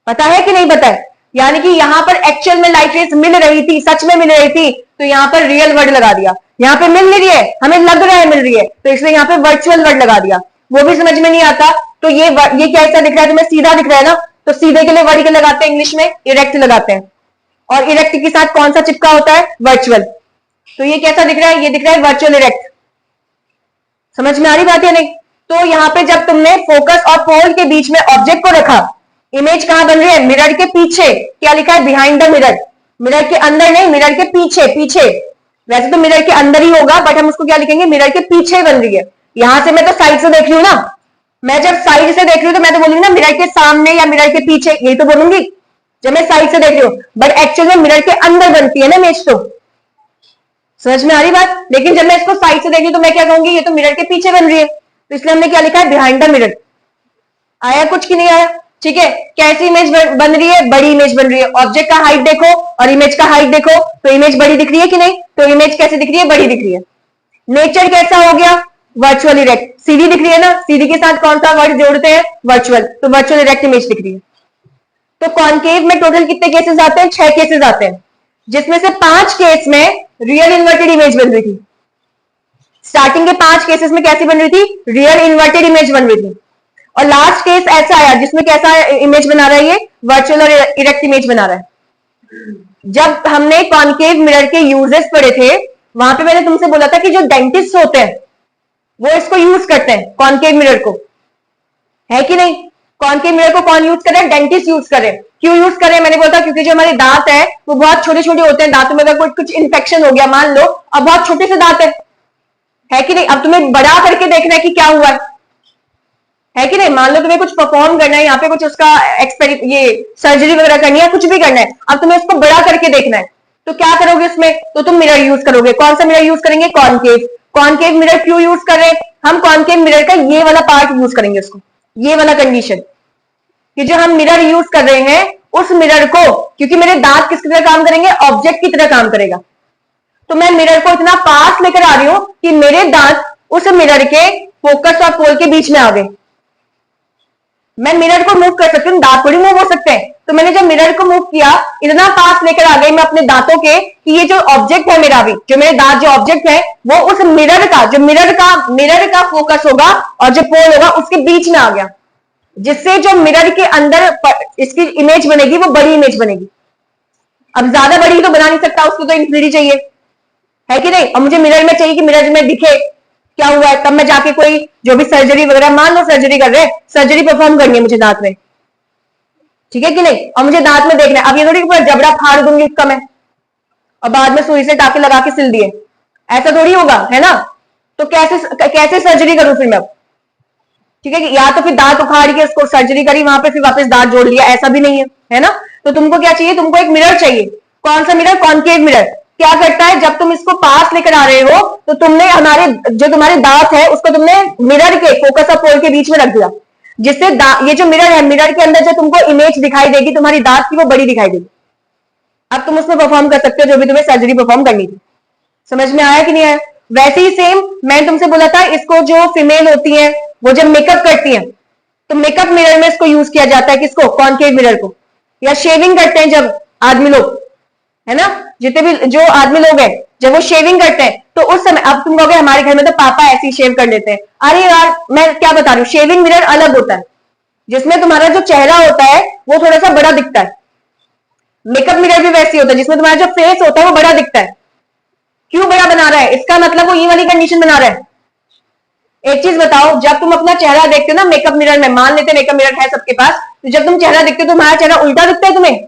पता है कि नहीं पता है? यानी कि यहां पर एक्चुअल में लाइट रेज मिल रही थी, सच में मिल रही थी, तो यहां पर रियल वर्ड लगा दिया। यहां पे मिल नहीं रही है, हमें लग रहा है मिल रही है, तो इसलिए यहां पे वर्चुअल वर्ड लगा दिया। वो भी समझ में नहीं आता तो ये कैसा दिख रहा है तुम्हें? सीधा दिख रहा है ना, तो सीधे के लिए वर्ड क्या लगाते हैं इंग्लिश में? इरेक्ट लगाते हैं। और इरेक्ट के साथ कौन सा चिपका होता है? वर्चुअल। तो ये कैसा दिख रहा है? ये दिख रहा है वर्चुअल इरेक्ट। समझ में आ रही बात या नहीं? तो यहाँ पे जब तुमने फोकस और पोल के बीच में ऑब्जेक्ट को रखा, इमेज कहां बन रही है? मिरर के पीछे। क्या लिखा है? Behind the mirror. मिरर के अंदर नहीं, मिरर के पीछे। वैसे तो मिरर के अंदर ही होगा, बट हम उसको क्या लिखेंगे? मिरर के पीछे बन रही है। यहां से मैं तो साइड से देख रही हूं ना, मैं जब साइड से देख रही हूं तो मैं तो बोलूंगी ना मिरर के सामने या मिरर के पीछे, यही तो बोलूंगी जब मैं साइड से देख रही हूं। बट एक्चुअल में मिरर के अंदर बनती है ना इमेज, तो समझ में आ रही बात? लेकिन जब मैं इसको साइड से देख रही हूं तो मैं क्या कहूंगी? ये तो मिरर के पीछे बन रही है, तो इसलिए हमने क्या लिखा है? Behind the mirror. आया कुछ कि नहीं आया? ठीक है। कैसी इमेज बन रही है? बड़ी इमेज बन रही है। ऑब्जेक्ट का हाइट देखो और इमेज का हाइट देखो, तो इमेज बड़ी दिख रही है कि नहीं? तो इमेज कैसे दिख रही है? बड़ी दिख रही है। नेचर कैसा हो गया? Virtual erect. सीधी दिख रही है ना, सीधी के साथ कौन सा वर्ड जोड़ते हैं? वर्चुअल। तो वर्चुअल इरेक्ट इमेज दिख रही है। तो कॉनकेव में टोटल कितने केसेस आते हैं? 6 केसेस आते हैं, जिसमें से 5 केस में रियल इन्वर्टेड इमेज बन रही थी। स्टार्टिंग के 5 केसेस में कैसी बन रही थी? रियल इन्वर्टेड इमेज बन रही थी। और लास्ट केस ऐसा आया जिसमें कैसा इमेज बना रहा है? ये वर्चुअल और इरेक्ट इमेज बना रहा है। जब हमने कॉनकेव मिरर के यूजेस पढ़े थे, वहां पे मैंने तुमसे बोला था कि जो डेंटिस्ट होते हैं वो इसको यूज करते हैं, कॉनकेव मिरर को, है कि नहीं? कॉनकेव मिरर को कौन यूज कर रहा है? डेंटिस्ट यूज कर रहे हैं। क्यों यूज कर रहे हैं? मैंने बोला था क्योंकि जो हमारे दांत है वो बहुत छोटे छोटे होते हैं, दांतों में अगर कोई कुछ इन्फेक्शन हो गया मान लो, अब बहुत छोटे से दांत है कि नहीं? अब तुम्हें बड़ा करके देखना है कि क्या हुआ है कि नहीं? मान लो तुम्हें कुछ परफॉर्म करना है, यहाँ पे कुछ उसका ये सर्जरी वगैरह करनी है, कुछ भी करना है, अब तुम्हें उसको बड़ा करके देखना है, तो क्या करोगे उसमें? तो तुम मिरर यूज करोगे। कौन सा मिरर यूज करेंगे? कॉनकेव। कॉनकेव मिरर क्यों यूज कर रहे हैं हम? कॉनकेव मिरर का ये वाला पार्ट यूज करेंगे उसको, ये वाला कंडीशन, कि जो हम मिरर यूज कर रहे हैं उस मिरर को, क्योंकि मेरे दांत किसकी तरह काम करेंगे? ऑब्जेक्ट की तरह काम करेगा, तो मैं मिरर को इतना पास लेकर आ रही हूं कि मेरे दांत उस मिरर के फोकस और पोल के बीच में आ गए। मैं मिरर को मूव कर सकती हूँ, दांत थोड़ी मूव हो सकते हैं, तो मैंने जब मिरर को मूव किया इतना पास लेकर आ गई मैं अपने दांतों के कि ये जो ऑब्जेक्ट है मेरा, भी जो मेरे दांत जो ऑब्जेक्ट है वो उस मिरर का, जो मिरर का फोकस होगा और जो पोल होगा उसके बीच में आ गया, जिससे जो मिरर के अंदर इसकी इमेज बनेगी वो बड़ी इमेज बनेगी। अब ज्यादा बड़ी तो बना नहीं सकता, उसको तो इंफिनिटी चाहिए, है कि नहीं? और मुझे मिरर में चाहिए कि मिरर में दिखे क्या हुआ है, तब मैं जाके कोई जो भी सर्जरी वगैरह, मान लो सर्जरी कर रहे हैं, सर्जरी परफॉर्म करनी है मुझे दांत में, ठीक है कि नहीं? और मुझे दांत में देखना है, अब ये थोड़ी पूरा जबड़ा फाड़ दूंगी उसका मैं और बाद में सुई से टाके लगा के सिल दिए, ऐसा थोड़ी होगा, है ना? तो कैसे सर्जरी करूं फिर मैं? ठीक है कि या तो फिर दांत उखाड़ के उसको सर्जरी करी, वहां पे फिर वापस दांत जोड़ लिया, ऐसा भी नहीं है ना? तो तुमको क्या चाहिए? तुमको एक मिरर चाहिए। कौन सा मिरर? Concave mirror. क्या करता है, जब तुम इसको पास लेकर आ रहे हो तो तुमने जो तुम्हारे दांत है उसको तुमने मिरर के फोकस और पोल के बीच में रख दिया, जिससे ये जो मिरर है, मिरर के अंदर जो तुमको इमेज दिखाई देगी तुम्हारी दांत की, वो बड़ी दिखाई देगी। अब तुम उसमें परफॉर्म कर सकते हो जो भी तुम्हें सर्जरी परफॉर्म करनी थी। समझ में आया कि नहीं आया? वैसे ही सेम मैंने तुमसे बोला था, इसको जो फीमेल होती है वो जब मेकअप करती है तो मेकअप मिरर में इसको यूज किया जाता है। किसको? कॉनकेव मिरर को। या शेविंग करते हैं जब आदमी लोग, है ना, जितने भी जो आदमी लोग हैं जब वो शेविंग करते हैं तो उस समय, अब तुम कहोगे हमारे घर में तो पापा ऐसे ही शेव कर लेते हैं, अरे यार मैं क्या बता रही हूँ, शेविंग मिरर अलग होता है जिसमें तुम्हारा जो चेहरा होता है वो थोड़ा सा बड़ा दिखता है। मेकअप मिरर भी वैसे होता है जिसमें तुम्हारा जो फेस होता है वो बड़ा दिखता है। क्यों बड़ा बना रहा है? इसका मतलब वो ये वाली कंडीशन बना रहा है। एक चीज बताओ, जब तुम अपना चेहरा देखते हो ना मेकअप मिरर में, मान लेते मेकअप मिरर है सबके पास, तो जब तुम चेहरा देखते हो तो तुम्हारा चेहरा उल्टा दिखता है, तुम्हें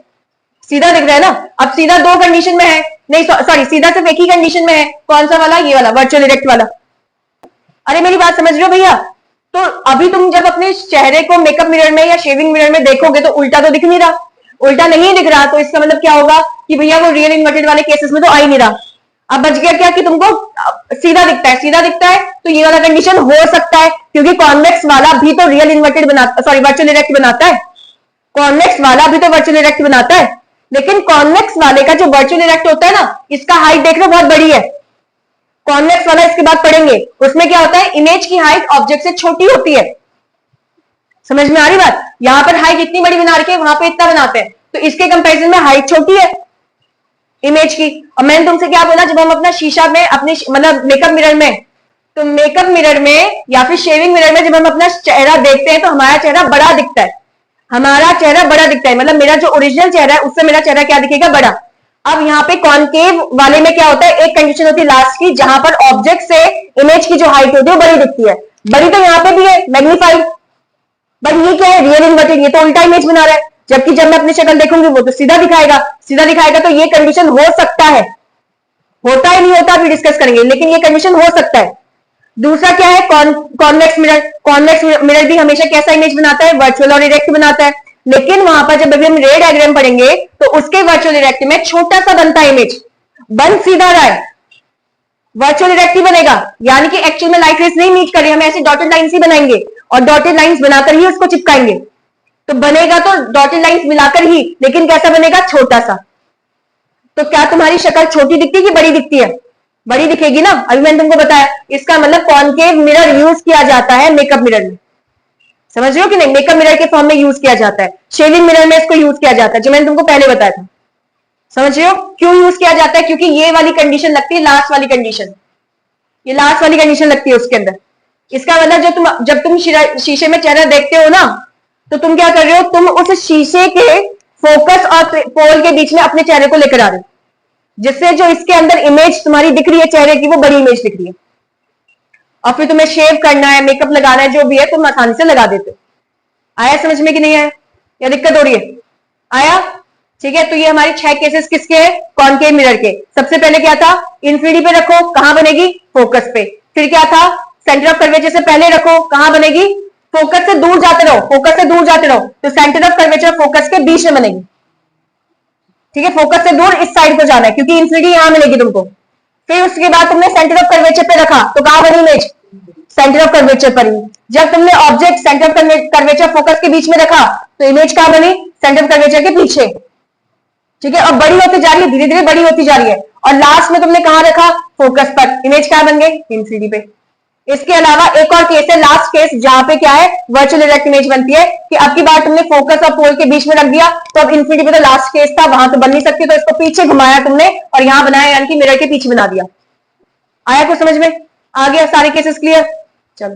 सीधा दिख रहा है ना? अब सीधा दो कंडीशन में है, नहीं सॉरी, सीधा सिर्फ एक ही कंडीशन में है। कौन सा वाला? ये वाला, वर्चुअल इरेक्ट वाला। अरे मेरी बात समझ रहे हो भैया? तो अभी तुम जब अपने चेहरे को मेकअप मिरर में या शेविंग मिरर में देखोगे तो उल्टा तो दिख नहीं रहा, उल्टा नहीं दिख रहा, तो इसका मतलब क्या होगा कि भैया वो रियल इन्वर्टेड वाले केसेस में तो आ ही नहीं रहा। अब बच गया क्या कि तुमको सीधा दिखता है, सीधा दिखता है तो ये वाला कंडीशन हो सकता है, क्योंकि कॉन्वेक्स वाला भी तो रियल इन्वर्टेड बनाता, सॉरी वर्चुअल इरेक्ट बनाता है। कॉन्वेक्स वाला भी तो वर्चुअल इरेक्ट बनाता है, लेकिन कॉन्वेक्स वाले का जो वर्चुअल इरेक्ट होता है ना, इसका हाइट देख लो बहुत बड़ी है। कॉन्वेक्स वाला इसके बाद पढ़ेंगे, उसमें क्या होता है, इमेज की हाइट ऑब्जेक्ट से छोटी होती है। समझ में आ रही बात? यहां पर हाइट इतनी बड़ी बना रखी है, वहां पे इतना बनाते हैं, तो इसके कंपैरिजन में हाइट छोटी है इमेज की। और मैंने तुमसे क्या बोला, जब हम अपना शीशा में, अपने मतलब मेकअप मिरर में, तो मेकअप मिरर में या फिर शेविंग मिरर में जब हम अपना चेहरा देखते हैं तो हमारा चेहरा बड़ा दिखता है, हमारा चेहरा बड़ा दिखता है, मतलब मेरा जो ओरिजिनल चेहरा है उससे मेरा चेहरा क्या दिखेगा? बड़ा। अब यहाँ पे कॉनकेव वाले में क्या होता है, एक कंडीशन होती है लास्ट की, जहां पर ऑब्जेक्ट से इमेज की जो हाइट होती है वो बड़ी दिखती है। बड़ी तो यहाँ पे भी है, मैग्नीफाइड, बट ये क्या है? रियल इन्वर्टेड, ये तो उल्टा इमेज बना रहा है, जबकि जब मैं अपनी शक्ल देखूंगी वो तो सीधा दिखाएगा, सीधा दिखाएगा, तो ये कंडीशन हो सकता है, होता है नहीं होता अभी डिस्कस करेंगे, लेकिन ये कंडीशन हो सकता है। दूसरा क्या है? Convex mirror. कॉन्वेक्स मिरर भी हमेशा कैसा इमेज बनाता है? वर्चुअल और इरेक्ट बनाता है, लेकिन वहां पर जब अभी हम रे डायग्राम पढ़ेंगे तो उसके वर्चुअल इरेक्ट में छोटा सा बनता है इमेज, बन सीधा रहा है, वर्चुअल इरेक्ट ही बनेगा, यानी कि एक्चुअल में लाइट रेस नहीं मीट कर रही, हम ऐसे डॉटेड लाइंस ही बनाएंगे और डॉटेड लाइंस बनाकर ही उसको चिपकाएंगे, तो बनेगा तो डॉटेड लाइंस मिलाकर ही, लेकिन कैसा बनेगा? छोटा सा। तो क्या तुम्हारी शक्ल छोटी दिखती है कि बड़ी दिखती है? बड़ी दिखेगी ना, अभी मैंने तुमको बताया। इसका मतलब कॉनकेव मिरर यूज किया जाता है मेकअप मिरर में, समझ रहे हो कि नहीं? मेकअप मिरर के फॉर्म में यूज किया जाता है, शेविंग मिरर में इसको यूज किया जाता है, जो मैंने तुमको पहले बताया था। समझ रहे हो क्यों यूज किया जाता है? क्योंकि ये वाली कंडीशन लगती है, लास्ट वाली कंडीशन, ये लास्ट वाली कंडीशन लगती है उसके अंदर। इसका मतलब जब तुम शीशे में चेहरा देखते हो ना, तो तुम क्या कर रहे हो, तुम उस शीशे के फोकस और पोल के बीच में अपने चेहरे को लेकर आ रहे हो, जिससे जो इसके अंदर इमेज तुम्हारी दिख रही है चेहरे की, वो बड़ी इमेज दिख रही है। और फिर तुम्हें शेव करना है, मेकअप लगाना है, जो भी है तुम आसानी से लगा देते हो। आया समझ में कि नहीं आया? या दिक्कत हो रही है? आया? ठीक है, तो ये हमारे 6 केसेस किसके हैं? कॉनकेव मिरर के। सबसे पहले क्या था? इंफिनिटी पे रखो, कहां बनेगी? फोकस पे। फिर क्या था? सेंटर ऑफ कर्वेचर से पहले रखो, कहां बनेगी? फोकस से दूर जाते रहो, फोकस से दूर जाते रहो, तो सेंटर ऑफ कर्वेचर फोकस के बीच में बनेगी। ठीक है, फोकस से दूर इस साइड को जाना है, क्योंकि इंफिनिटी यहां मिलेगी तुमको। फिर उसके बाद तुमने सेंटर ऑफ कर्वेचर पे रखा, तो कहां बनी इमेज? सेंटर ऑफ कर्वेचर पर ही। जब तुमने object centre of curvature focus के बीच में रखा, तो इमेज कहां बनी? सेंटर ऑफ कर्वेचर के पीछे। ठीक है, और बड़ी होती जा रही है, धीरे धीरे बड़ी होती जा रही है, और लास्ट में तुमने कहां रखा? फोकस पर। इमेज क्या बन गई? इंफिनिटी पे। इसके अलावा एक और केस है, लास्ट केस, जहां पे क्या है? वर्चुअल डायरेक्ट इमेज बनती है कि अब की बार तुमने फोकस और पोल के बीच में रख दिया, तो अब इंफिनिटी पे तो लास्ट केस था, वहां तो बन नहीं सकती, तो इसको पीछे घुमाया तुमने और यहां बनाया, यानी कि मिरर के पीछे बना दिया। आया कुछ समझ में? आ गया? सारे केसेस क्लियर? चलो।